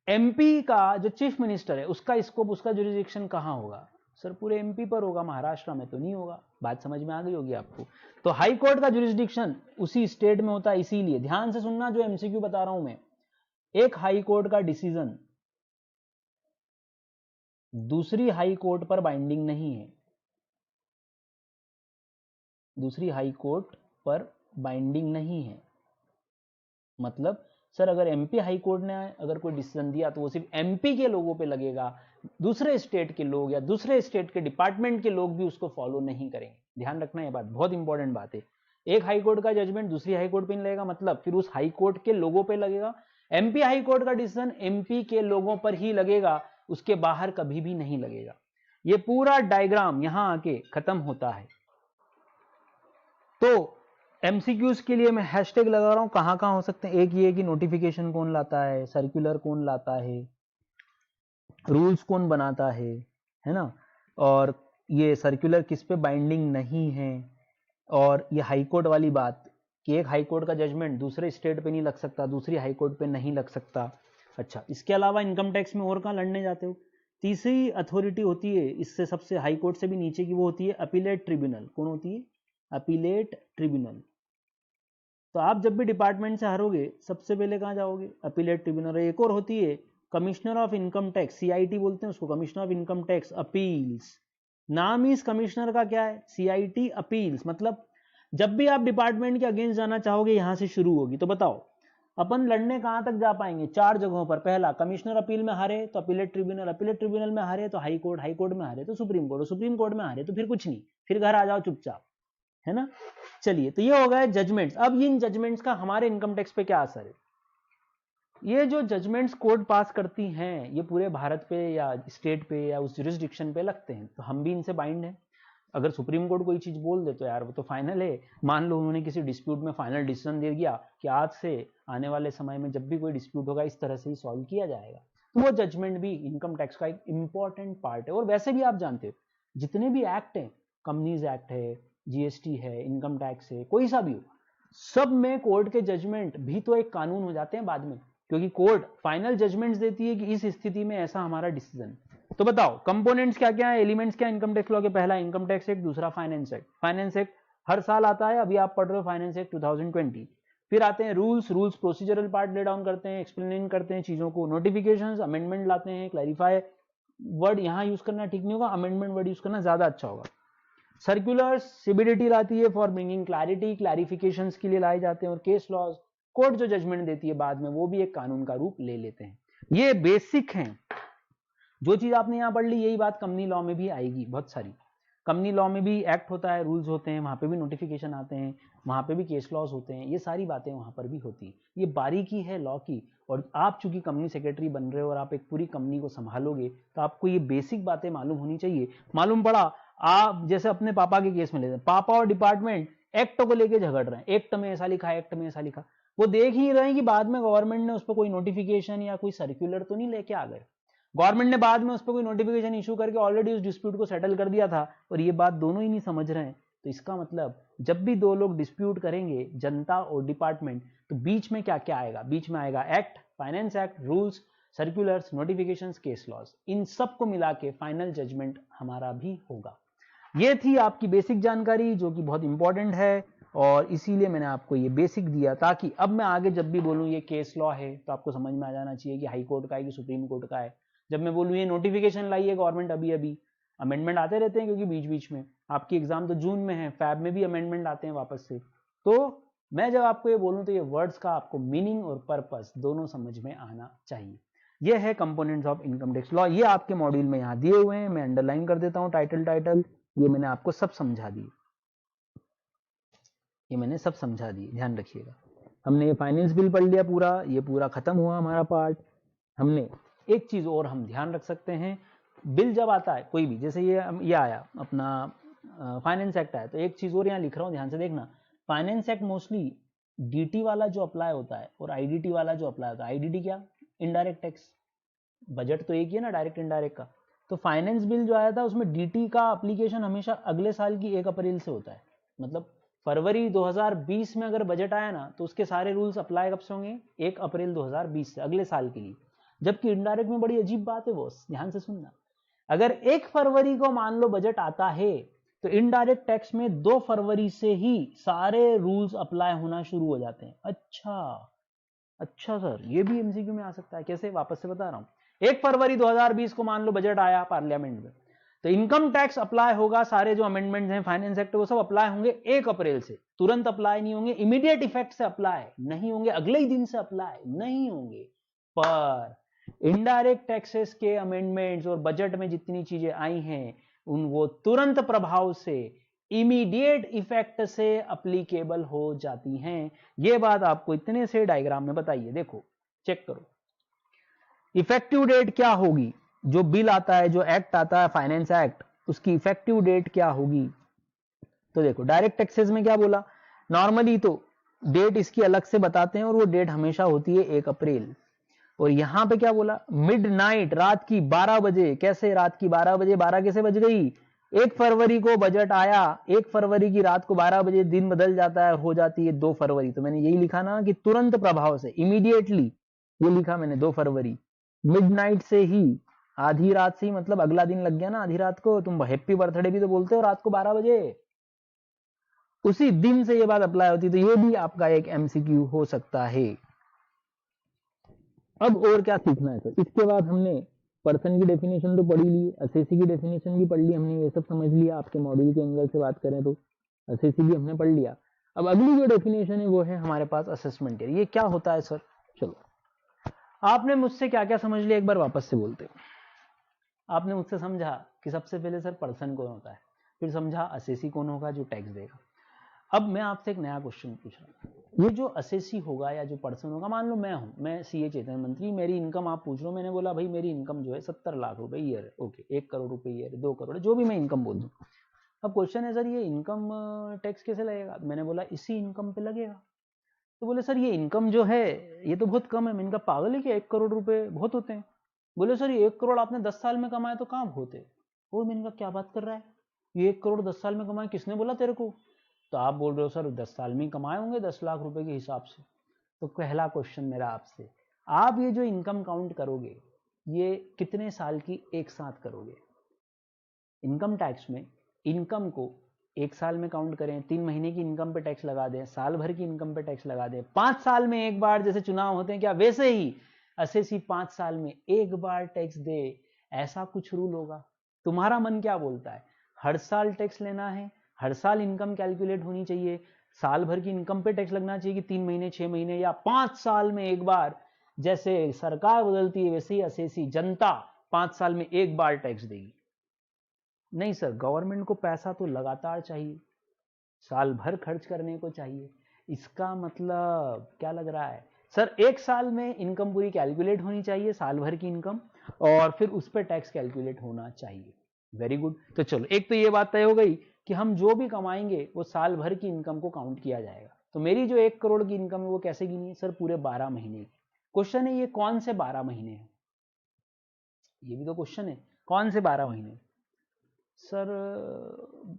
एमपी का जो चीफ मिनिस्टर है उसका स्कोप, उसका जुरिस्डिक्शन कहां होगा? सर पूरे एमपी पर होगा, महाराष्ट्र में तो नहीं होगा। बात समझ में आ गई होगी आपको? तो हाई कोर्ट का जुरिस्डिक्शन उसी स्टेट में होता है। इसीलिए ध्यान से सुनना जो एमसीक्यू बता रहा हूं मैं, एक हाई कोर्ट का डिसीजन दूसरी हाई कोर्ट पर बाइंडिंग नहीं है, दूसरी हाई कोर्ट पर बाइंडिंग नहीं है। मतलब सर अगर एमपी हाई कोर्ट ने अगर कोई डिसीजन दिया तो वो सिर्फ एमपी के लोगों पे लगेगा, दूसरे स्टेट के लोग या दूसरे स्टेट के डिपार्टमेंट के लोग भी उसको फॉलो नहीं करेंगे। ध्यान रखना, ये बात बहुत इंपॉर्टेंट बात है। एक हाई कोर्ट का जजमेंट दूसरी हाई कोर्ट पे नहीं लगेगा, मतलब फिर उस हाई कोर्ट के लोगों पे लगेगा। एमपी हाई कोर्ट का डिसीजन एमपी के लोगों पर ही लगेगा, उसके बाहर कभी भी नहीं लगेगा। ये पूरा डायग्राम यहां आके खत्म होता है। तो एमसीक्यूज के लिए मैं हैशटैग लगा रहा हूं, कहां कहां हो सकते हैं। एक ये कि नोटिफिकेशन कौन लाता है, सर्कुलर कौन लाता है, रूल्स कौन बनाता है ना, और ये सर्कुलर किस पे बाइंडिंग नहीं है, और ये हाई कोर्ट वाली बात कि एक हाई कोर्ट का जजमेंट दूसरे स्टेट पे नहीं लग सकता, दूसरी हाई कोर्ट पे नहीं लग सकता। अच्छा, इसके अलावा इनकम टैक्स में और कहाँ लड़ने जाते हो? तीसरी अथॉरिटी होती है इससे सबसे हाई कोर्ट से भी नीचे की, वो होती है अपीलेट ट्रिब्यूनल। कौन होती है? Appellate tribunal. तो आप जब भी डिपार्टमेंट से हारोगे सबसे पहले कहाँ जाओगे? Appellate tribunal. एक और होती है commissioner of income tax, CIT बोलते हैं उसको, commissioner of income tax appeals. नाम ही इस कमिश्नर का क्या है? CIT appeals. मतलब जब भी आप डिपार्टमेंट के अगेंस्ट जाना चाहोगे यहां से शुरू होगी। तो बताओ अपन लड़ने कहां तक जा पाएंगे? 4 जगहों पर। पहला, कमिश्नर अपील में हारे तो अपीलेट ट्रिब्यूनल, अपीलेट ट्रिब्यूनल में हारे तो हाई कोर्ट, हाई कोर्ट में हारे तो सुप्रीम कोर्ट, सुप्रीम कोर्ट में हारे तो फिर कुछ नहीं, फिर घर आ जाओ चुपचाप, है ना। चलिए, तो ये हो गया जजमेंट्स। अब इन जजमेंट्स का हमारे इनकम टैक्स पे क्या असर है? ये जो जजमेंट्स कोर्ट पास करती हैं ये पूरे भारत पे या स्टेट पे या उस जुरिस्डिक्शन पे लगते हैं, तो हम भी इनसे बाइंड हैं। अगर सुप्रीम कोर्ट कोई चीज बोल दे तो यार वो तो फाइनल है। मान लो उन्होंने किसी डिस्प्यूट में फाइनल डिसीजन दे दिया कि आज से आने वाले समय में जब भी कोई डिस्प्यूट होगा इस तरह से ही सॉल्व किया जाएगा, तो वो जजमेंट भी इनकम टैक्स का एक इंपॉर्टेंट पार्ट है। और वैसे भी आप जानते हो जितने भी एक्ट हैं, कंपनीज एक्ट है, GST है, इनकम टैक्स है, कोई सा भी हो, सब में कोर्ट के जजमेंट भी तो एक कानून हो जाते हैं बाद में, क्योंकि कोर्ट फाइनल जजमेंट्स देती है कि इस स्थिति में ऐसा हमारा डिसीजन। तो बताओ कंपोनेंट्स क्या क्या है, एलिमेंट्स क्या इनकम टैक्स लॉ के? पहला इनकम टैक्स एक्ट, दूसरा फाइनेंस एक्ट। फाइनेंस एक्ट हर साल आता है, अभी आप पढ़ रहे हो फाइनेंस एक्ट 2020। फिर आते हैं rules procedural part lay down करते हैं, एक्सप्लेन करते हैं चीजों को। नोटिफिकेशंस, अमेंडमेंट लाते हैं, क्लैरिफाई वर्ड यहां यूज करना ठीक नहीं होगा, अमेंडमेंट वर्ड यूज करना ज्यादा अच्छा होगा। सर्कुलर्स, सीबीडीटी लाती है फॉर ब्रिंगिंग क्लैरिटी, क्लैरिफिकेशंस के लिए लाए जाते हैं। और केस लॉज, कोर्ट जो जजमेंट देती है बाद में वो भी एक कानून का रूप ले लेते हैं। ये बेसिक हैं। जो चीज आपने यहां पढ़ ली यही बात कंपनी लॉ में भी आएगी। बहुत सारी कंपनी लॉ में भी एक्ट होता है, रूल्स होते हैं, वहां पे भी नोटिफिकेशन आते हैं, वहां पे भी केस लॉज होते हैं, ये सारी बातें वहां पर भी होती है। ये बारीकी है लॉ की। और आप चूंकि कंपनी सेक्रेटरी बन रहे हो और आप एक पूरी कंपनी को संभालोगे तो आपको ये बेसिक बातें मालूम होनी चाहिए। मालूम पड़ा, आप जैसे अपने पापा के केस में लेते हैं, पापा और डिपार्टमेंट एक्ट को लेके झगड़ रहे हैं, एक्ट में ऐसा लिखा है, एक्ट में ऐसा लिखा। वो देख ही रहे हैं कि बाद में गवर्नमेंट ने उस पर कोई नोटिफिकेशन या कोई सर्कुलर तो नहीं लेके आ गए। गवर्नमेंट ने बाद में उस पर कोई नोटिफिकेशन इशू करके ऑलरेडी उस डिस्प्यूट को सेटल कर दिया था, और ये बात दोनों ही नहीं समझ रहे हैं। तो इसका मतलब जब भी दो लोग डिस्प्यूट करेंगे, जनता और डिपार्टमेंट, तो बीच में क्या क्या आएगा? बीच में आएगा act, finance act, rules, circulars, notifications, case laws. इन सबको मिला के फाइनल जजमेंट हमारा भी होगा। ये थी आपकी बेसिक जानकारी जो कि बहुत इंपॉर्टेंट है, और इसीलिए मैंने आपको ये बेसिक दिया ताकि अब मैं आगे जब भी बोलूं ये केस लॉ है तो आपको समझ में आ जाना चाहिए कि हाई कोर्ट का है कि सुप्रीम कोर्ट का है। जब मैं बोलूं ये नोटिफिकेशन लाई है गवर्नमेंट अभी अभी, अमेंडमेंट आते रहते हैं क्योंकि बीच बीच में आपकी एग्जाम तो जून में है, फैब में भी अमेंडमेंट आते हैं वापस से। तो मैं जब आपको ये बोलूं तो ये वर्ड्स का आपको मीनिंग और पर्पस दोनों समझ में आना चाहिए। ये है components of income tax law. ये आपके मॉड्यूल में यहाँ दिए हुए हैं, मैं अंडरलाइन कर देता हूँ टाइटल, ये मैंने आपको सब समझा दिए, ये मैंने सब समझा दिए, ध्यान रखिएगा। हमने ये फाइनेंस बिल पढ़ लिया पूरा, ये पूरा खत्म हुआ हमारा पार्ट। हमने एक चीज और हम ध्यान रख सकते हैं, बिल जब आता है कोई भी, जैसे ये आया अपना फाइनेंस एक्ट आया, तो एक चीज और यहाँ लिख रहा हूँ, ध्यान से देखना। फाइनेंस एक्ट मोस्टली डीटी वाला जो अप्लाई होता है और आईडीटी वाला जो अप्लाई होता है। आईडीटी क्या? Indirect tax. बजट तो एक ही है ना, डायरेक्ट इनडायरेक्ट का। तो फाइनेंस बिल जो आया था उसमें डीटी का एप्लीकेशन हमेशा अगले साल की 1 अप्रैल से होता है। मतलब फरवरी 2020 में अगर बजट आया ना तो उसके सारे रूल्स अप्लाई कब से होंगे? 1 अप्रैल 2020 से, अगले साल के लिए। जबकि इनडायरेक्ट में बड़ी अजीब बात है बॉस, ध्यान से सुनना। अगर 1 फरवरी को मान लो बजट आता है तो इनडायरेक्ट टैक्स में 2 फरवरी से ही सारे रूल्स अप्लाई होना शुरू हो जाते हैं। अच्छा सर, ये भी एमसीक्यू में आ सकता है, कैसे? वापस से बता रहा हूं। 1 फरवरी 2020 को मान लो बजट आया पार्लियामेंट में, तो इनकम टैक्स अप्लाई होगा, सारे जो अमेंडमेंट्स हैं फाइनेंस एक्ट वो सब अप्लाई होंगे 1 अप्रैल से। तुरंत अप्लाई नहीं होंगे, इमीडिएट इफेक्ट से अप्लाई नहीं होंगे, अगले ही दिन से अप्लाई नहीं होंगे। पर इनडायरेक्ट टैक्सेस के अमेंडमेंट्स और बजट में जितनी चीजें आई हैं उन वो तुरंत प्रभाव से, इमीडिएट इफेक्ट से अप्लीकेबल हो जाती हैं। ये बात आपको इतने से डायग्राम में बताइए। देखो चेक करो, इफेक्टिव डेट क्या होगी? जो बिल आता है, जो एक्ट आता है फाइनेंस एक्ट, उसकी इफेक्टिव डेट क्या होगी? तो देखो डायरेक्ट टैक्सेस में क्या बोला, नॉर्मली तो डेट इसकी अलग से बताते हैं और वो डेट हमेशा होती है 1 अप्रैल। और यहां पे क्या बोला, मिडनाइट, रात की 12 बजे। कैसे रात की 12 बजे? 12 कैसे बज गई? 1 फरवरी को बजट आया, 1 फरवरी की रात को 12 बजे दिन बदल जाता है और हो जाती है 2 फरवरी। तो मैंने यही लिखा ना कि तुरंत प्रभाव से, इमीडिएटली, ये लिखा मैंने 2 फरवरी। मिडनाइट से ही, आधी रात से ही, मतलब अगला दिन लग गया ना आधी रात को। तुम हैप्पी बर्थडे भी तो बोलते हो रात को 12 बजे, उसी दिन से ये बात अप्लाई होती। तो ये भी आपका एक एमसीक्यू हो सकता है। अब और क्या सीखना है सर? इसके बाद हमने पर्सन की डेफिनेशन तो पढ़ी ली, असेसी की डेफिनेशन भी पढ़ ली हमने, ये सब समझ लिया। आपके मॉड्यूल के एंगल से बात करें तो असेसी भी हमने पढ़ लिया। अब अगली जो डेफिनेशन है वो है हमारे पास असेसमेंट एरिया। ये क्या होता है सर? चलो, आपने मुझसे क्या क्या समझ लिया एक बार वापस से बोलते। आपने मुझसे समझा कि सबसे पहले सर पर्सन कौन होता है, फिर समझा असेसी कौन होगा जो टैक्स देगा। अब मैं आपसे एक नया क्वेश्चन पूछ रहा हूँ, ये जो असेसी होगा या जो पर्सन होगा, मान लो मैं हूँ, मैं सीए चेतन मंत्री, मेरी इनकम आप पूछ रहे हो, मैंने बोला भाई मेरी इनकम जो है 70 लाख रुपए ईयर है, ओके, 1 करोड़ रुपए ईयर, 2 करोड़, जो भी मैं इनकम बोल दूँ। अब क्वेश्चन है सर ये इनकम टैक्स कैसे लगेगा? मैंने बोला इसी इनकम पे लगेगा। तो बोले सर ये इनकम जो है ये तो बहुत कम है। मैंने कहा पागल है कि 1 करोड़ रुपए बहुत होते हैं? बोले सर ये 1 करोड़ आपने 10 साल में कमाए तो कहाँ बहुत है। और मैंने कहा क्या बात कर रहा है, ये 1 करोड़ 10 साल में कमाए, किसने बोला तेरे को? तो आप बोल रहे हो सर 10 साल में कमाए होंगे 10 लाख रुपए के हिसाब से। तो पहला क्वेश्चन मेरा आपसे, आप ये जो इनकम काउंट करोगे ये कितने साल की एक साथ करोगे? इनकम टैक्स में इनकम को 1 साल में काउंट करें, 3 महीने की इनकम पे टैक्स लगा दें, साल भर की इनकम पे टैक्स लगा दें, 5 साल में एक बार जैसे चुनाव होते हैं क्या वैसे ही असेसी 5 साल में एक बार टैक्स दे, ऐसा कुछ रूल होगा? तुम्हारा मन क्या बोलता है? हर साल टैक्स लेना है, हर साल इनकम कैलकुलेट होनी चाहिए, साल भर की इनकम पे टैक्स लगना चाहिए कि 3 महीने 6 महीने या 5 साल में एक बार? जैसे सरकार बदलती है वैसे ही असेसी जनता 5 साल में एक बार टैक्स देगी? नहीं सर, गवर्नमेंट को पैसा तो लगातार चाहिए, साल भर खर्च करने को चाहिए। इसका मतलब क्या लग रहा है सर? 1 साल में इनकम पूरी कैलकुलेट होनी चाहिए, साल भर की इनकम, और फिर उस पर टैक्स कैलकुलेट होना चाहिए। Very good. तो चलो, एक तो ये बात तय हो गई कि हम जो भी कमाएंगे वो साल भर की इनकम को काउंट किया जाएगा। तो मेरी जो 1 करोड़ की इनकम है वो कैसे गिनी है सर? पूरे 12 महीने की। क्वेश्चन है ये कौन से 12 महीने हैं? ये भी तो क्वेश्चन है, कौन से 12 महीने? सर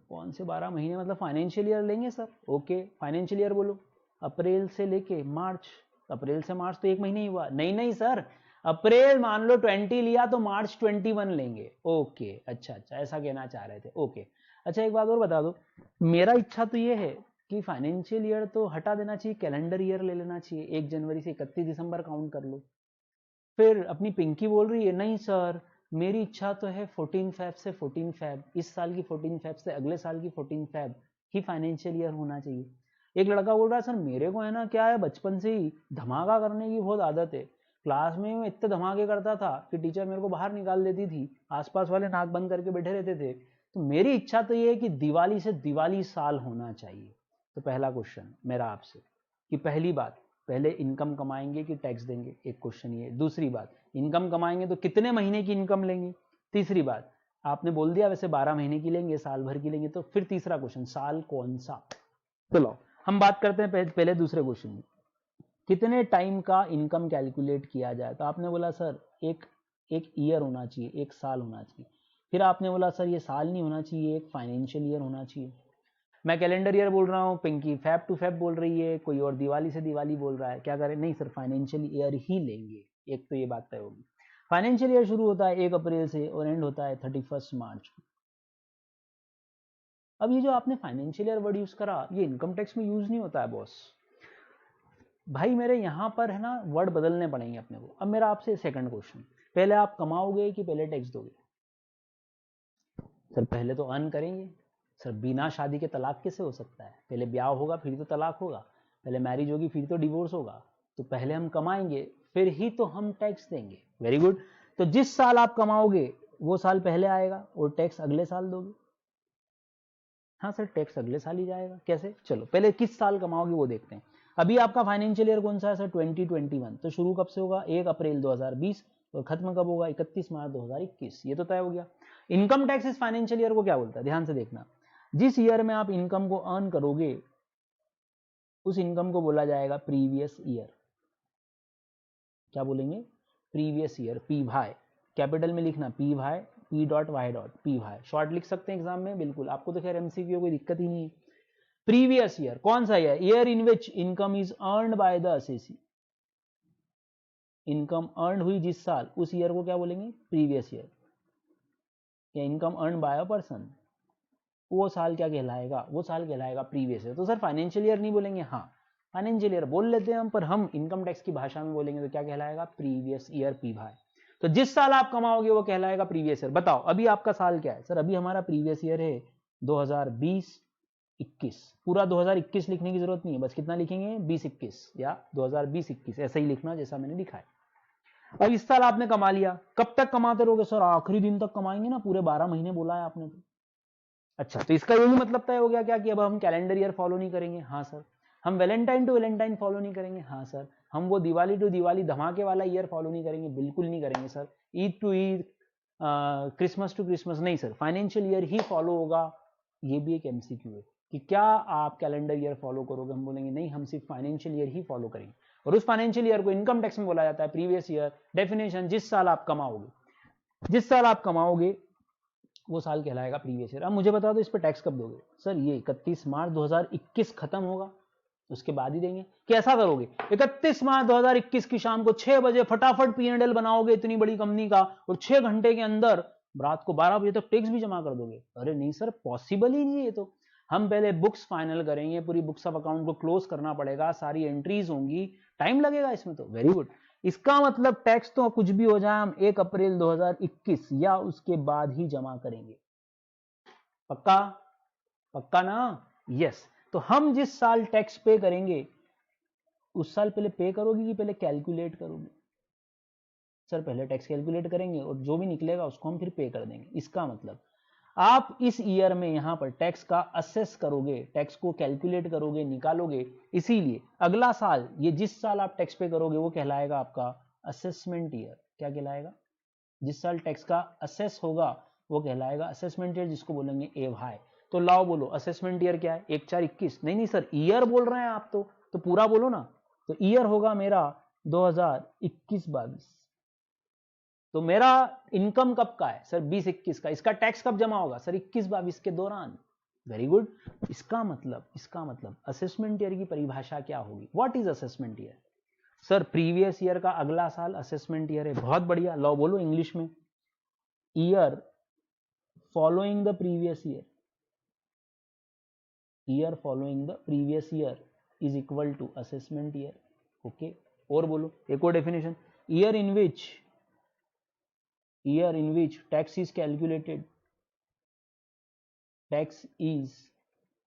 कौन से 12 महीने मतलब फाइनेंशियल ईयर लेंगे सर? ओके, फाइनेंशियल ईयर बोलो, अप्रैल से लेके मार्च। अप्रैल से मार्च तो 1 महीने ही हुआ। नहीं नहीं सर, अप्रैल मान लो 20 लिया तो मार्च 21 लेंगे। ओके, अच्छा अच्छा, ऐसा कहना चाह रहे थे। ओके, अच्छा एक बात और बता दो, मेरा इच्छा तो ये है कि फाइनेंशियल ईयर तो हटा देना चाहिए, कैलेंडर ईयर ले लेना चाहिए। 1 जनवरी से 31 दिसंबर काउंट कर लो। फिर अपनी पिंकी बोल रही है नहीं सर मेरी इच्छा तो है 14 फैब से 14 फैब, इस साल की 14 फैब से अगले साल की 14 फैब ही फाइनेंशियल ईयर होना चाहिए। एक लड़का बोल रहा है सर मेरे को है ना क्या है, बचपन से ही धमाका करने की बहुत आदत है, क्लास में मैं इतने धमाके करता था कि टीचर मेरे को बाहर निकाल देती थी, आसपास वाले नाक बंद करके बैठे रहते थे। तो मेरी इच्छा तो ये है कि दिवाली से दिवाली साल होना चाहिए। तो पहला क्वेश्चन मेरा आपसे कि पहली बात, पहले इनकम कमाएंगे कि टैक्स देंगे? एक क्वेश्चन ये। दूसरी बात, इनकम कमाएंगे तो कितने महीने की इनकम लेंगे? तीसरी बात, आपने बोल दिया वैसे 12 महीने की लेंगे, साल भर की लेंगे, तो फिर तीसरा क्वेश्चन साल कौन सा? चलो हम बात करते हैं पहले दूसरे क्वेश्चन की, कितने टाइम का इनकम कैलकुलेट किया जाए? तो आपने बोला सर एक ईयर होना चाहिए, 1 साल होना चाहिए। फिर आपने बोला सर ये साल नहीं होना चाहिए, एक फाइनेंशियल ईयर होना चाहिए। मैं कैलेंडर ईयर बोल रहा हूँ, पिंकी फैब टू फैब बोल रही है, कोई और दिवाली से दिवाली बोल रहा है। क्या करें? नहीं सर फाइनेंशियल ईयर ही लेंगे। एक तो ये बात तय होगी। फाइनेंशियल ईयर शुरू होता है 1 अप्रैल से और एंड होता है 31 मार्च को। अब ये जो आपने फाइनेंशियल ईयर वर्ड यूज करा, ये इनकम टैक्स में यूज नहीं होता है बॉस भाई, मेरे यहाँ पर है ना वर्ड बदलने पड़ेंगे अपने को। अब मेरा आपसे सेकंड क्वेश्चन, पहले आप कमाओगे कि पहले टैक्स दोगे? सर पहले तो अर्न करेंगे। सर बिना शादी के तलाक कैसे हो सकता है? पहले ब्याह होगा फिर तो तलाक होगा, पहले मैरिज होगी फिर तो डिवोर्स होगा। तो पहले हम कमाएंगे फिर ही तो हम टैक्स देंगे। Very good. तो जिस साल आप कमाओगे वो साल पहले आएगा और टैक्स अगले साल दोगे। हाँ सर टैक्स अगले साल ही जाएगा। कैसे? चलो पहले किस साल कमाओगे वो देखते हैं। अभी आपका फाइनेंशियल ईयर कौन सा है सर? 2021। तो शुरू कब से होगा? 1 अप्रैल 2020 और खत्म कब होगा? 31 मार्च 2021। ये तो तय हो गया। इनकम टैक्स इस फाइनेंशियल ईयर को क्या बोलता है? ध्यान से देखना, जिस ईयर में आप इनकम को अर्न करोगे उस इनकम को बोला जाएगा प्रीवियस ईयर। क्या बोलेंगे? Previous year. पी भाई कैपिटल में लिखना, पी भाई P dot Y dot P Y, short लिख सकते हैं एग्जाम में, बिल्कुल, आपको तो खैर एमसीक्यू कोई दिक्कत ही नहीं है। प्रीवियस ईयर कौन सा year? Year in which income is earned by the assessee, income earn हुई जिस साल, उस ईयर को क्या बोलेंगे? Previous year. या income earn by a person, वो साल क्या कहलाएगा? वो साल कहलाएगा प्रीवियस ईयर। तो सर फाइनेंशियल ईयर नहीं बोलेंगे? हाँ, फाइनेंशियल ईयर बोल लेते हैं हम, पर हम इनकम टैक्स की भाषा में बोलेंगे तो क्या कहलाएगा? प्रीवियस ईयर, पी भाई। तो जिस साल आप कमाओगे वो कहलाएगा प्रीवियस ईयर। बताओ अभी आपका साल क्या है? सर अभी हमारा प्रीवियस ईयर है 2020-21। पूरा 2021 लिखने की जरूरत नहीं है, बस कितना लिखेंगे? 20-21 या 2020-21, ऐसा ही लिखना जैसा मैंने लिखा है। अब इस साल आपने कमा लिया, कब तक कमाते रहोगे? सर आखिरी दिन तक कमाएंगे ना, पूरे 12 महीने बोला है आपने तो। अच्छा, तो इसका यही मतलब तय हो गया क्या कि अब हम कैलेंडर ईयर फॉलो नहीं करेंगे? हाँ सर। हम वैलेंटाइन टू वैलेंटाइन फॉलो नहीं करेंगे? हाँ सर। हम वो दिवाली टू दिवाली धमाके वाला ईयर फॉलो नहीं करेंगे? बिल्कुल नहीं करेंगे sir. Eid to Eid, Christmas to Christmas नहीं सर, फाइनेंशियल ईयर ही फॉलो होगा। ये भी एक एमसीक्यू है कि क्या आप कैलेंडर ईयर फॉलो करोगे? हम बोलेंगे नहीं, हम सिर्फ फाइनेंशियल ईयर ही फॉलो करेंगे। और उस फाइनेंशियल ईयर को इनकम टैक्स में बोला जाता है प्रीवियस ईयर। डेफिनेशन, जिस साल आप कमाओगे, जिस साल आप कमाओगे वो साल कहलाएगा प्रीवियस ईयर। अब मुझे बता दो इस पर टैक्स कब दोगे? सर ये 31 मार्च 2021 खत्म होगा, उसके बाद ही देंगे। कैसा करोगे? 31 मार्च 2021 की शाम को 6 बजे फटाफट P&L बनाओगे इतनी बड़ी कंपनी का, और 6 घंटे के अंदर रात को 12 बजे तक टैक्स भी जमा कर दोगे? अरे नहीं सर, पॉसिबल ही नहीं है। ये तो हम पहले बुक्स फाइनल करेंगे, पूरी बुक्स ऑफ अकाउंट को क्लोज करना पड़ेगा, सारी एंट्रीज होंगी, टाइम लगेगा इसमें तो। Very good. इसका मतलब टैक्स तो कुछ भी हो जाए, हम 1 अप्रैल 2021 या उसके बाद ही जमा करेंगे। पक्का? पक्का ना? यस। तो हम जिस साल टैक्स पे करेंगे उस साल पहले पे करोगे कि पहले कैलकुलेट करोगे? सर पहले टैक्स कैलकुलेट करेंगे और जो भी निकलेगा उसको हम फिर पे कर देंगे। इसका मतलब आप इस ईयर में यहां पर टैक्स का असेस करोगे, टैक्स को कैलकुलेट करोगे, निकालोगे। इसीलिए अगला साल, ये जिस साल आप टैक्स पे करोगे वो कहलाएगा आपका असेसमेंट ईयर। क्या कहलाएगा? जिस साल टैक्स का असेस होगा वो कहलाएगा असेसमेंट ईयर, जिसको बोलेंगे ए भाई। तो लाओ बोलो असेसमेंट ईयर क्या है? 1/4/21? नहीं सर, ईयर बोल रहे हैं आप तो पूरा बोलो ना। तो ईयर होगा मेरा 2021-22। तो मेरा इनकम कब का है? सर 20-21 का। इसका टैक्स कब जमा होगा? सर 21-22 के दौरान। Very good. इसका मतलब असेसमेंट ईयर की परिभाषा क्या होगी? What is assessment year? Sir previous year का अगला साल असेसमेंट ईयर है। बहुत बढ़िया, लो बोलो इंग्लिश में। Year following the previous year, year following the previous year is equal to assessment year. Okay, और बोलो एक और definition. Year in which tax is calculated, tax is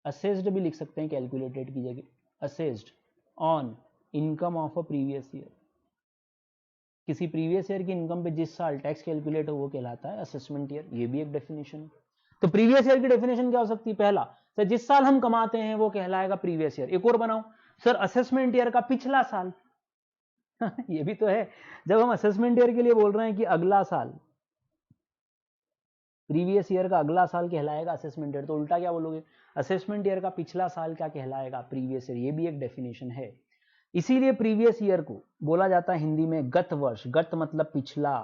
assessed भी लिख सकते हैं कैलकुलेटेड की जगह, assessed on income of a previous year. किसी प्रीवियस ईयर की इनकम पे जिस साल टैक्स कैलकुलेट हो वो कहलाता है असेसमेंट ईयर। ये भी एक डेफिनेशन है। तो प्रीवियस ईयर की डेफिनेशन क्या हो सकती है? पहला, सर जिस साल हम कमाते हैं वो कहलाएगा प्रीवियस ईयर। एक और बनाओ, सर असेसमेंट ईयर का पिछला साल। ये भी तो है। जब हम असेसमेंट ईयर के लिए बोल रहे हैं कि अगला साल, प्रीवियस ईयर का अगला साल कहलाएगा असेसमेंट ईयर, तो उल्टा क्या बोलोगे? असेसमेंट ईयर का पिछला साल क्या कहलाएगा? Previous year. ये भी एक डेफिनेशन है। इसीलिए प्रीवियस ईयर को बोला जाता है हिंदी में गत वर्ष। गत मतलब पिछला,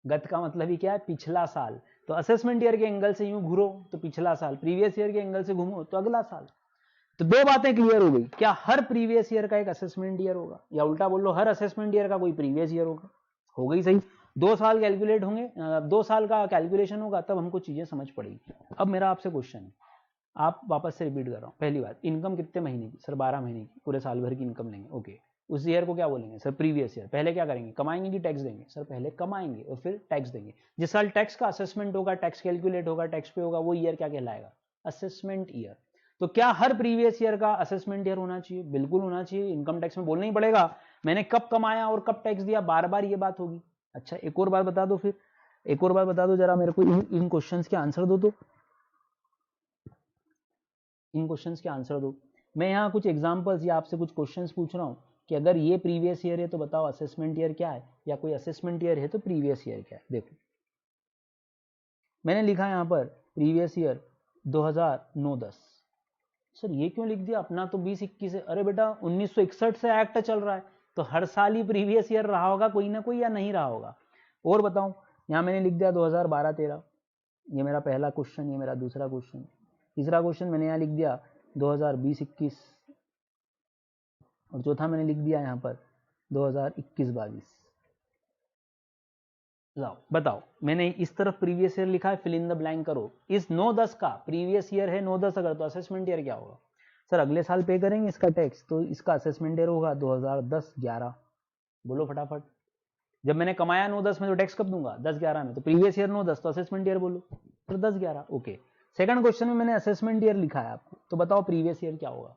गत का मतलब ही क्या है? पिछला साल। तो असेसमेंट ईयर के एंगल से यूं घूरो तो पिछला साल, प्रीवियस ईयर के एंगल से घूमो तो अगला साल। तो दो बातें क्लियर हो गई। क्या हर प्रीवियस ईयर का एक असेसमेंट ईयर होगा, या उल्टा बोल लो हर असेसमेंट ईयर का कोई प्रीवियस ईयर होगा? हो गई सही। 2 साल कैलकुलेट होंगे, 2 साल का कैलकुलेशन होगा, तब हमको चीजें समझ पड़ेगी। अब मेरा आपसे क्वेश्चन है, आप वापस से रिपीट कर रहा हूँ। पहली बात, इनकम कितने महीने की? सर 12 महीने की, पूरे साल भर की इनकम लेंगे। ओके, उस ईयर को क्या बोलेंगे? Sir previous year. पहले क्या करेंगे? कमाएंगे कि टैक्स देंगे? सर पहले कमाएंगे और फिर टैक्स देंगे। जिस साल टैक्स का असेसमेंट होगा, टैक्स कैलकुलेट होगा, टैक्स पे होगा, वो ईयर क्या कहलाएगा? Assessment year. तो क्या हर प्रीवियस ईयर का असेसमेंट ईयर होना चाहिए? बिल्कुल होना चाहिए। इनकम टैक्स में बोलना ही पड़ेगा मैंने कब कमाया और कब टैक्स दिया, बार बार ये बात होगी। अच्छा एक और बात बता दो, फिर एक और बात बता दो जरा मेरे को, इन क्वेश्चंस के आंसर दो। तो इन क्वेश्चंस के आंसर दो। मैं यहाँ कुछ एग्जांपल्स या आपसे कुछ क्वेश्चंस पूछ रहा हूँ कि अगर ये प्रीवियस ईयर है तो बताओ असेसमेंट ईयर क्या है, या कोई असेसमेंट ईयर है तो प्रीवियस ईयर क्या है। देखो मैंने लिखा यहाँ पर प्रीवियस ईयर 2009-10। सर ये क्यों लिख दिया? अपना तो 20-21 है। अरे बेटा 1961 से एक्ट चल रहा है, तो हर साल ही प्रीवियस ईयर रहा होगा कोई ना कोई, या नहीं रहा होगा? और बताऊं, यहाँ मैंने लिख दिया 2012-13, ये मेरा पहला क्वेश्चन, ये मेरा दूसरा क्वेश्चन। तीसरा क्वेश्चन मैंने यहाँ लिख दिया 2020-21, और चौथा मैंने लिख दिया यहाँ पर 2021-22। लाओ बताओ, मैंने इस तरफ प्रीवियस ईयर लिखा है, फिल इन द ब्लैंक करो। इस 9-10 का प्रीवियस ईयर है 9-10, अगर तो असेसमेंट ईयर क्या होगा? सर अगले साल पे करेंगे इसका टैक्स, तो इसका असेसमेंट ईयर होगा 2010-11। बोलो फटाफट। जब मैंने कमाया 9-10 में तो टैक्स कब दूंगा? 10-11 में। तो प्रीवियस ईयर 9-10, तो असेसमेंट ईयर बोलो तो 10-11। ओके, सेकंड क्वेश्चन में मैंने असेसमेंट ईयर लिखा है आपको, तो बताओ प्रीवियस ईयर क्या होगा?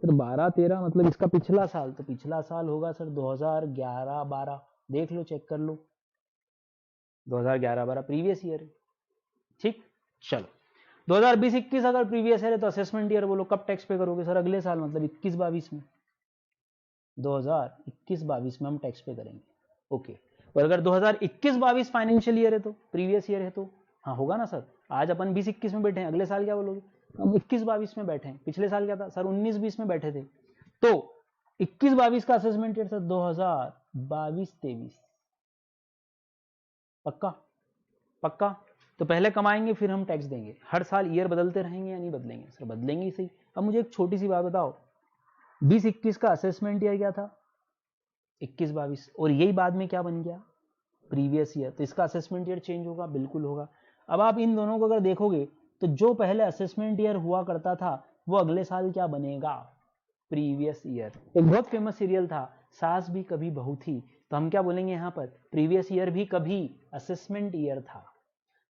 सर 12-13 मतलब इसका पिछला साल, तो पिछला साल होगा सर 2011-12। देख लो, चेक कर लो, 2011-12 प्रीवियस ईयर है। ठीक, चलो 2020-21 अगर प्रीवियस ईयर है तो असेसमेंट ईयर बोलो। कब टैक्स पे करोगे? सर अगले साल, मतलब 21-22 में। 2021-22 में हम टैक्स पे करेंगे। ओके, और अगर 2021-22 फाइनेंशियल ईयर है तो, प्रीवियस ईयर है तो, हाँ होगा ना सर। आज अपन 20-21 में बैठे हैं, अगले साल क्या बोलोगे? हम 21-22 में बैठे हैं। पिछले साल क्या था सर? 19-20 में बैठे थे। तो 21-22 का असेसमेंट ईयर सर 2022-23। पक्का? पक्का। तो पहले कमाएंगे फिर हम टैक्स देंगे। हर साल ईयर बदलते रहेंगे या नहीं बदलेंगे? सर बदलेंगे ही सही। अब मुझे एक छोटी सी बात बताओ, 20-21 का असेसमेंट ईयर क्या था? 21-22, और यही बाद में क्या बन गया? Previous year. तो इसका असेसमेंट ईयर चेंज होगा? बिल्कुल होगा। अब आप इन दोनों को अगर देखोगे तो जो पहले असेसमेंट ईयर हुआ करता था वो अगले साल क्या बनेगा? Previous year. एक बहुत फेमस सीरियल था, सास भी कभी बहू थी, तो हम क्या बोलेंगे यहाँ पर? प्रीवियस ईयर भी कभी असेसमेंट ईयर था।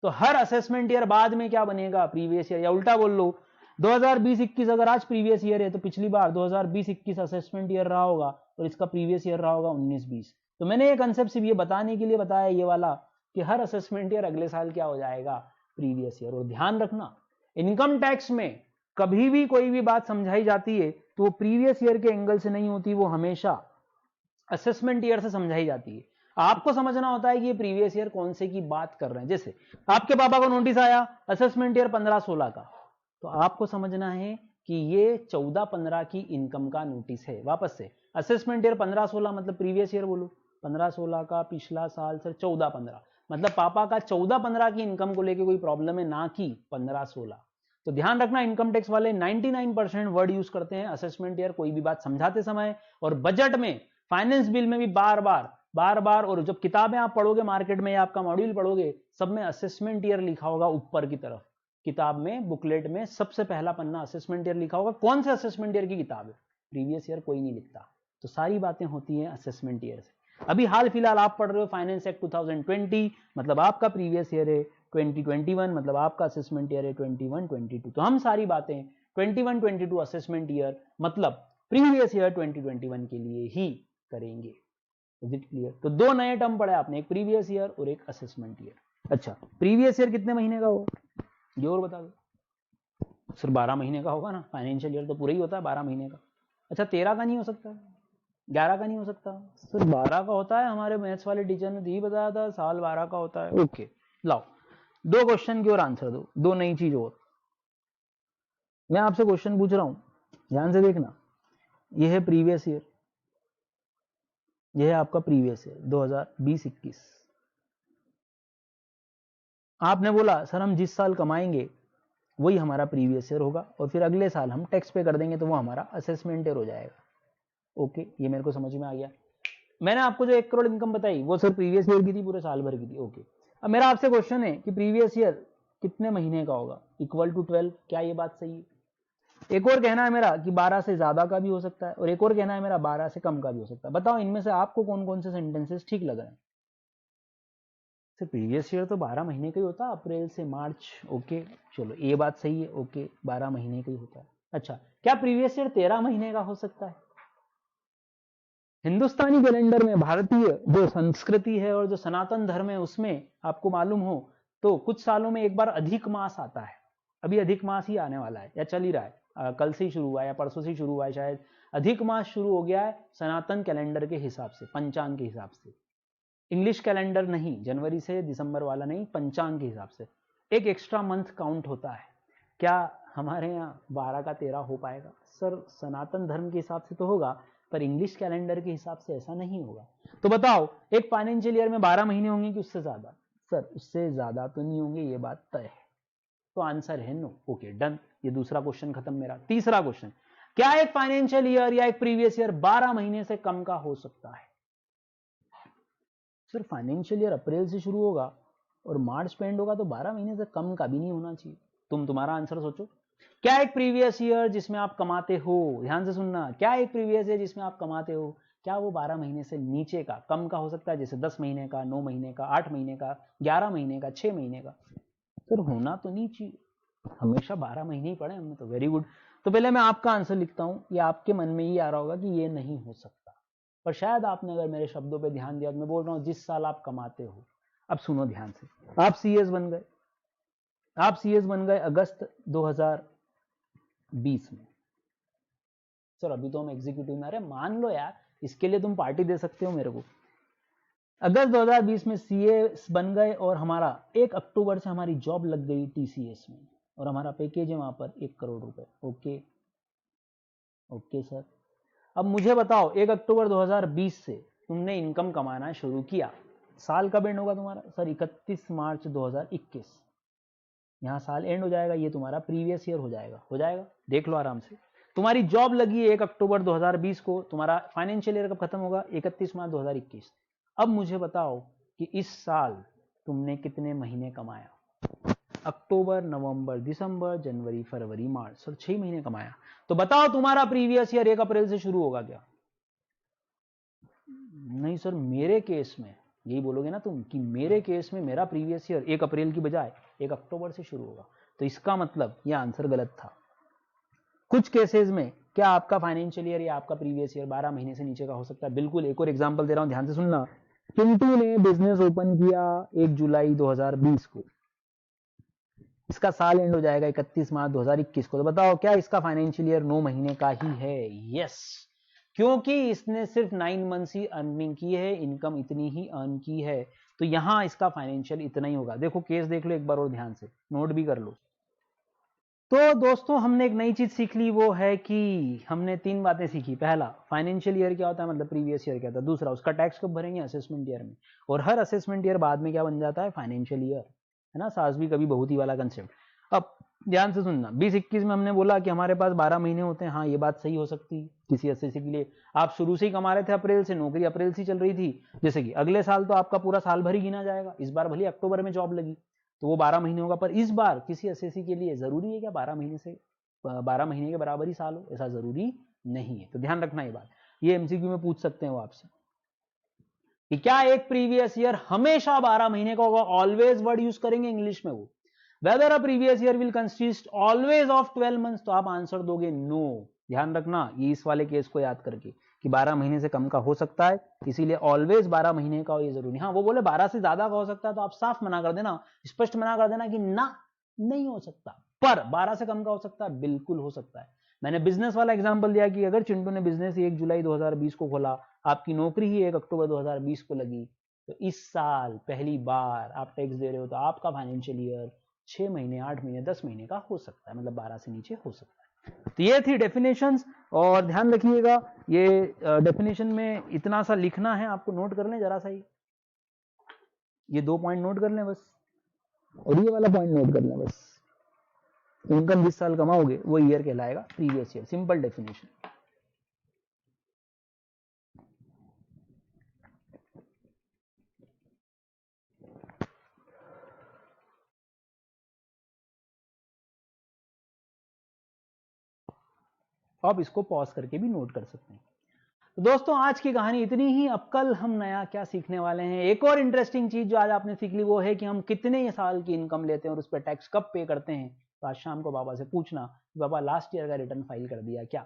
तो हर असेसमेंट ईयर बाद में क्या बनेगा? Previous year. या उल्टा बोल लो, 2020-21 अगर आज प्रीवियस ईयर है तो पिछली बार 2020-21 असेसमेंट ईयर रहा होगा और इसका प्रीवियस ईयर रहा होगा 19-20। तो मैंने ये कंसेप्ट सिर्फ ये बताने के लिए बताया ये वाला कि हर असेसमेंट ईयर अगले साल क्या हो जाएगा? Previous year. और ध्यान रखना, इनकम टैक्स में कभी भी कोई भी बात समझाई जाती है तो वो प्रीवियस ईयर के एंगल से नहीं होती, वो हमेशा असेसमेंट ईयर से समझाई जाती है। आपको समझना होता है कि ये प्रीवियस ईयर कौन से की बात कर रहे हैं। जैसे आपके पापा को नोटिस आया असेसमेंट ईयर 15-16 का, तो आपको समझना है कि ये 14-15 की इनकम का नोटिस है। वापस से, असेसमेंट ईयर 15-16 मतलब प्रीवियस ईयर बोलो, 15-16 का पिछला साल सर 14-15, मतलब पापा का 14-15 की इनकम को लेके कोई प्रॉब्लम है, ना कि 15-16। तो ध्यान रखना, इनकम टैक्स वाले 99% वर्ड यूज करते हैं असेसमेंट ईयर कोई भी बात समझाते समय, और बजट में, फाइनेंस बिल में भी बार बार, और जब किताबें आप पढ़ोगे मार्केट में या आपका मॉड्यूल पढ़ोगे, सब में असेसमेंट ईयर लिखा होगा ऊपर की तरफ। किताब में, बुकलेट में सबसे पहला पन्ना असेसमेंट ईयर लिखा होगा। कौन से असेसमेंट ईयर की किताब है? प्रीवियस ईयर कोई नहीं लिखता। तो सारी बातें होती हैं असेसमेंट ईयर से। अभी हाल फिलहाल आप पढ़ रहे हो फाइनेंस एक्ट 2020, मतलब आपका प्रीवियस ईयर है 2021, मतलब आपका असेसमेंट ईयर है 21-22। तो हम सारी बातें 21-22 असेसमेंट ईयर मतलब प्रीवियस ईयर 2021 के लिए ही करेंगे। Is it clear? तो दो नए टर्म पढ़े आपने, एक प्रीवियस ईयर और एक असेसमेंट ईयर। अच्छा, प्रीवियस ईयर कितने महीने का होगा? ये और बता दो। सिर्फ 12 महीने का होगा ना, फाइनेंशियल ईयर तो पूरा ही होता है 12 महीने का। अच्छा, 13 का नहीं हो सकता? 11 का नहीं हो सकता? सिर्फ 12 का होता है। हमारे मैथ्स वाले टीचर ने यही बताया था, साल 12 का होता है। ओके, लाओ दो क्वेश्चन की और आंसर दो, दो नई चीज और। मैं आपसे क्वेश्चन पूछ रहा हूं, ध्यान से देखना। यह है प्रीवियस ईयर, यह है आपका प्रीवियस ईयर 2020-21। आपने बोला सर हम जिस साल कमाएंगे वही हमारा प्रीवियस ईयर होगा, और फिर अगले साल हम टैक्स पे कर देंगे तो वो हमारा असेसमेंट ईयर हो जाएगा। ओके, ये मेरे को समझ में आ गया। मैंने आपको जो 1 करोड़ इनकम बताई वो सर प्रीवियस ईयर की थी, पूरे साल भर की थी। ओके, अब मेरा आपसे क्वेश्चन है कि प्रीवियस ईयर कितने महीने का होगा? Equal to 12। क्या ये बात सही है? एक और कहना है मेरा कि 12 से ज्यादा का भी हो सकता है, और एक और कहना है मेरा 12 से कम का भी हो सकता है। बताओ इनमें से आपको कौन कौन से सेंटेंसेस ठीक लग रहे हैं? प्रीवियस ईयर तो 12 महीने का ही होता है, अप्रैल से मार्च। ओके, चलो ये बात सही है। ओके, 12 महीने का ही होता है। अच्छा, क्या प्रीवियस ईयर 13 महीने का हो सकता है? हिंदुस्तानी कैलेंडर में, भारतीय जो संस्कृति है और जो सनातन धर्म है, उसमें आपको मालूम हो तो कुछ सालों में एक बार अधिक मास आता है। अभी अधिक मास ही आने वाला है या चल ही रहा है, कल से ही शुरू हुआ है या परसों से ही शुरू हुआ है शायद। अधिक मास शुरू हो गया है सनातन कैलेंडर के हिसाब से, पंचांग के हिसाब से। इंग्लिश कैलेंडर नहीं, जनवरी से दिसंबर वाला नहीं, पंचांग के हिसाब से एक एक्स्ट्रा मंथ काउंट होता है। क्या हमारे यहाँ 12 का 13 हो पाएगा? सर सनातन धर्म के हिसाब से तो होगा, पर इंग्लिश कैलेंडर के हिसाब से ऐसा नहीं होगा। तो बताओ, एक फाइनेंशियल ईयर में 12 महीने होंगे कि उससे ज्यादा? सर उससे ज्यादा तो नहीं होंगे, ये बात तय है। तो आंसर है नो। ओके डन, ये दूसरा क्वेश्चन खत्म मेरा। तीसरा क्वेश्चन, क्या एक फाइनेंशियल ईयर या एक प्रीवियस ईयर 12 महीने से कम का हो सकता है? सिर्फ फाइनेंशियल ईयर अप्रैल से शुरू होगा और मार्च पे एंड होगा, तो 12 महीने से कम का भी नहीं होना चाहिए। तुम्हारा आंसर सोचो। क्या एक प्रीवियस ईयर जिसमें आप कमाते हो, ध्यान से सुनना, क्या एक प्रीवियस ईयर जिसमें आप कमाते हो, क्या वो 12 महीने से नीचे का, कम का हो सकता है? जैसे 10 महीने का, 9 महीने का, 8 महीने का, 11 महीने का, 6 महीने का? सर होना तो नहीं चाहिए, हमेशा 12 महीने ही पड़े हमने तो। Very good. तो पहले मैं आपका आंसर लिखता हूं, ये आपके मन में ही आ रहा होगा कि ये नहीं हो सकता, पर शायद आपने अगर मेरे शब्दों पे ध्यान दिया, मैं बोल रहा हूं जिस साल आप कमाते हो। अब सुनो ध्यान से, आप सीएस बन गए, आप सीएस बन गए अगस्त 2020 में। सर अभी तो हम एग्जीक्यूटिव में, अरे मान लो यार, इसके लिए तुम पार्टी दे सकते हो मेरे को। अगस्त 2020 में सीएस बन गए और हमारा 1 अक्टूबर से हमारी जॉब लग गई टीसीएस में, और हमारा पैकेज है वहां पर 1 करोड़ रुपए। ओके ओके सर, अब मुझे बताओ 1 अक्टूबर 2020 से तुमने इनकम कमाना शुरू किया, साल कब एंड होगा तुम्हारा? सर 31 मार्च 2021, यहाँ साल एंड हो जाएगा, ये तुम्हारा प्रीवियस ईयर हो जाएगा। हो जाएगा, देख लो आराम से। तुम्हारी जॉब लगी 1 अक्टूबर 2020 को, तुम्हारा फाइनेंशियल ईयर कब खत्म होगा? 31 मार्च 2021। अब मुझे बताओ कि इस साल तुमने कितने महीने कमाया? अक्टूबर, नवंबर, दिसंबर, जनवरी, फरवरी, मार्च, सर 6 महीने कमाया। तो बताओ तुम्हारा प्रीवियस ईयर 1 अप्रैल से शुरू होगा क्या? नहीं सर, मेरे केस में यही बोलोगे ना तुम कि मेरे केस में मेरा प्रीवियस ईयर 1 अप्रैल की बजाय 1 अक्टूबर से शुरू होगा, तो इसका मतलब यह आंसर गलत था। कुछ केसेस में क्या आपका फाइनेंशियल ईयर या आपका प्रीवियस ईयर 12 महीने से नीचे का हो सकता है? बिल्कुल। एक और एग्जांपल दे रहा हूं, ध्यान से सुनना। चिंटू ने बिजनेस ओपन किया 1 जुलाई 2020 को, इसका साल एंड हो जाएगा 31 मार्च 2021 को। तो बताओ क्या इसका फाइनेंशियल ईयर 9 महीने का ही है? यस, क्योंकि इसने सिर्फ 9 मंथ्स ही अर्निंग की है, इनकम इतनी ही अर्न की है, तो यहां इसका फाइनेंशियल इतना ही होगा। देखो केस देख लो एक बार और ध्यान से, नोट भी कर लो। तो दोस्तों हमने एक नई चीज सीख ली, वो है कि हमने 3 बातें सीखी। पहला, फाइनेंशियल ईयर क्या होता है, मतलब प्रीवियस ईयर क्या होता है। दूसरा, उसका टैक्स कब भरेंगे? असेसमेंट ईयर में। और हर असेसमेंट ईयर बाद में क्या बन जाता है? फाइनेंशियल ईयर, है ना। सास भी कभी बहुत ही वाला कंसेप्ट। अब ध्यान से सुनना, 2021 में हमने बोला कि हमारे पास 12 महीने होते हैं। हाँ, ये बात सही हो सकती है किसी एसएससी के लिए। आप शुरू से ही कमा रहे थे अप्रैल से, नौकरी अप्रैल से चल रही थी, जैसे कि अगले साल तो आपका पूरा साल भर ही गिना जाएगा। इस बार भले अक्टूबर में जॉब लगी तो वो 12 महीने होगा, पर इस बार किसी एसएससी के लिए जरूरी है क्या 12 महीने से 12 महीने के बराबर ही साल हो? ऐसा जरूरी नहीं है, तो ध्यान रखना ये बात। ये एमसीक्यू में पूछ सकते हैं वो आपसे कि क्या एक प्रीवियस ईयर हमेशा 12 महीने का होगा? ऑलवेज वर्ड यूज करेंगे इंग्लिश में वो। Weather a previous year will consist always of 12 months, तो आप आंसर दोगे नो। ध्यान रखना ये इस वाले केस को याद करके कि 12 महीने से कम का हो सकता है, इसीलिए ऑलवेज 12 महीने का हो ये जरूरी। हाँ, वो बोले 12 से ज्यादा का हो सकता है, तो आप साफ मना कर देना, स्पष्ट मना कर देना कि ना, नहीं हो सकता। पर 12 से कम का हो सकता है, बिल्कुल हो सकता है। मैंने बिजनेस वाला एग्जांपल दिया कि अगर चिंटू ने बिजनेस 1 जुलाई 2020 को खोला, आपकी नौकरी ही 1 अक्टूबर 2020 को लगी, तो इस साल पहली बार आप टैक्स दे रहे हो, तो आपका फाइनेंशियल ईयर 6 महीने, 8 महीने, 10 महीने का हो सकता है, मतलब 12 से नीचे हो सकता है। तो ये थी डेफिनेशंस, और ध्यान रखिएगा ये डेफिनेशन में इतना सा लिखना है आपको, नोट कर लें जरा सा ही, ये 2 पॉइंट नोट कर लें बस, और ये वाला पॉइंट नोट कर लें बस। इनकम जिस साल कमाओगे वो ईयर कहलाएगा प्रीवियस ईयर, सिंपल डेफिनेशन। आप इसको पॉज करके भी नोट कर सकते हैं। तो दोस्तों आज की कहानी इतनी ही। अब कल हम नया क्या सीखने वाले हैं? एक और इंटरेस्टिंग चीज जो आज आपने सीख ली वो है कि हम कितने साल की इनकम लेते हैं और उस पर टैक्स कब पे करते हैं। तो आज शाम को पापा से पूछना कि पापा लास्ट ईयर का रिटर्न फाइल कर दिया क्या?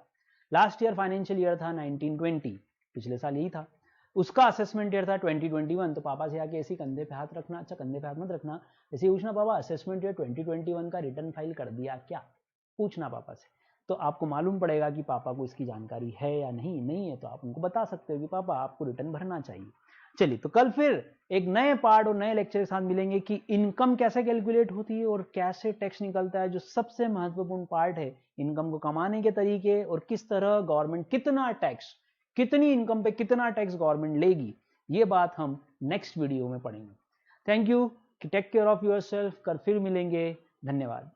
लास्ट ईयर फाइनेंशियल ईयर था 1920, पिछले साल यही था। उसका असेसमेंट ईयर था 2021। तो पापा से आके ऐसे कंधे पे हाथ रखना, अच्छा कंधे पे हाथ मत रखना, ऐसे पूछना पापा असेसमेंट ईयर 2021 का रिटर्न फाइल कर दिया क्या? पूछना पापा से। तो आपको मालूम पड़ेगा कि पापा को इसकी जानकारी है या नहीं। नहीं है तो आप उनको बता सकते हो कि पापा आपको रिटर्न भरना चाहिए। चलिए, तो कल फिर एक नए पार्ट और नए लेक्चर के साथ मिलेंगे कि इनकम कैसे कैलकुलेट होती है और कैसे टैक्स निकलता है, जो सबसे महत्वपूर्ण पार्ट है इनकम को कमाने के तरीके, और किस तरह गवर्नमेंट कितना टैक्स, कितनी इनकम पे कितना टैक्स गवर्नमेंट लेगी, ये बात हम नेक्स्ट वीडियो में पढ़ेंगे। Thank you. Take care of your self. कर फिर मिलेंगे। धन्यवाद।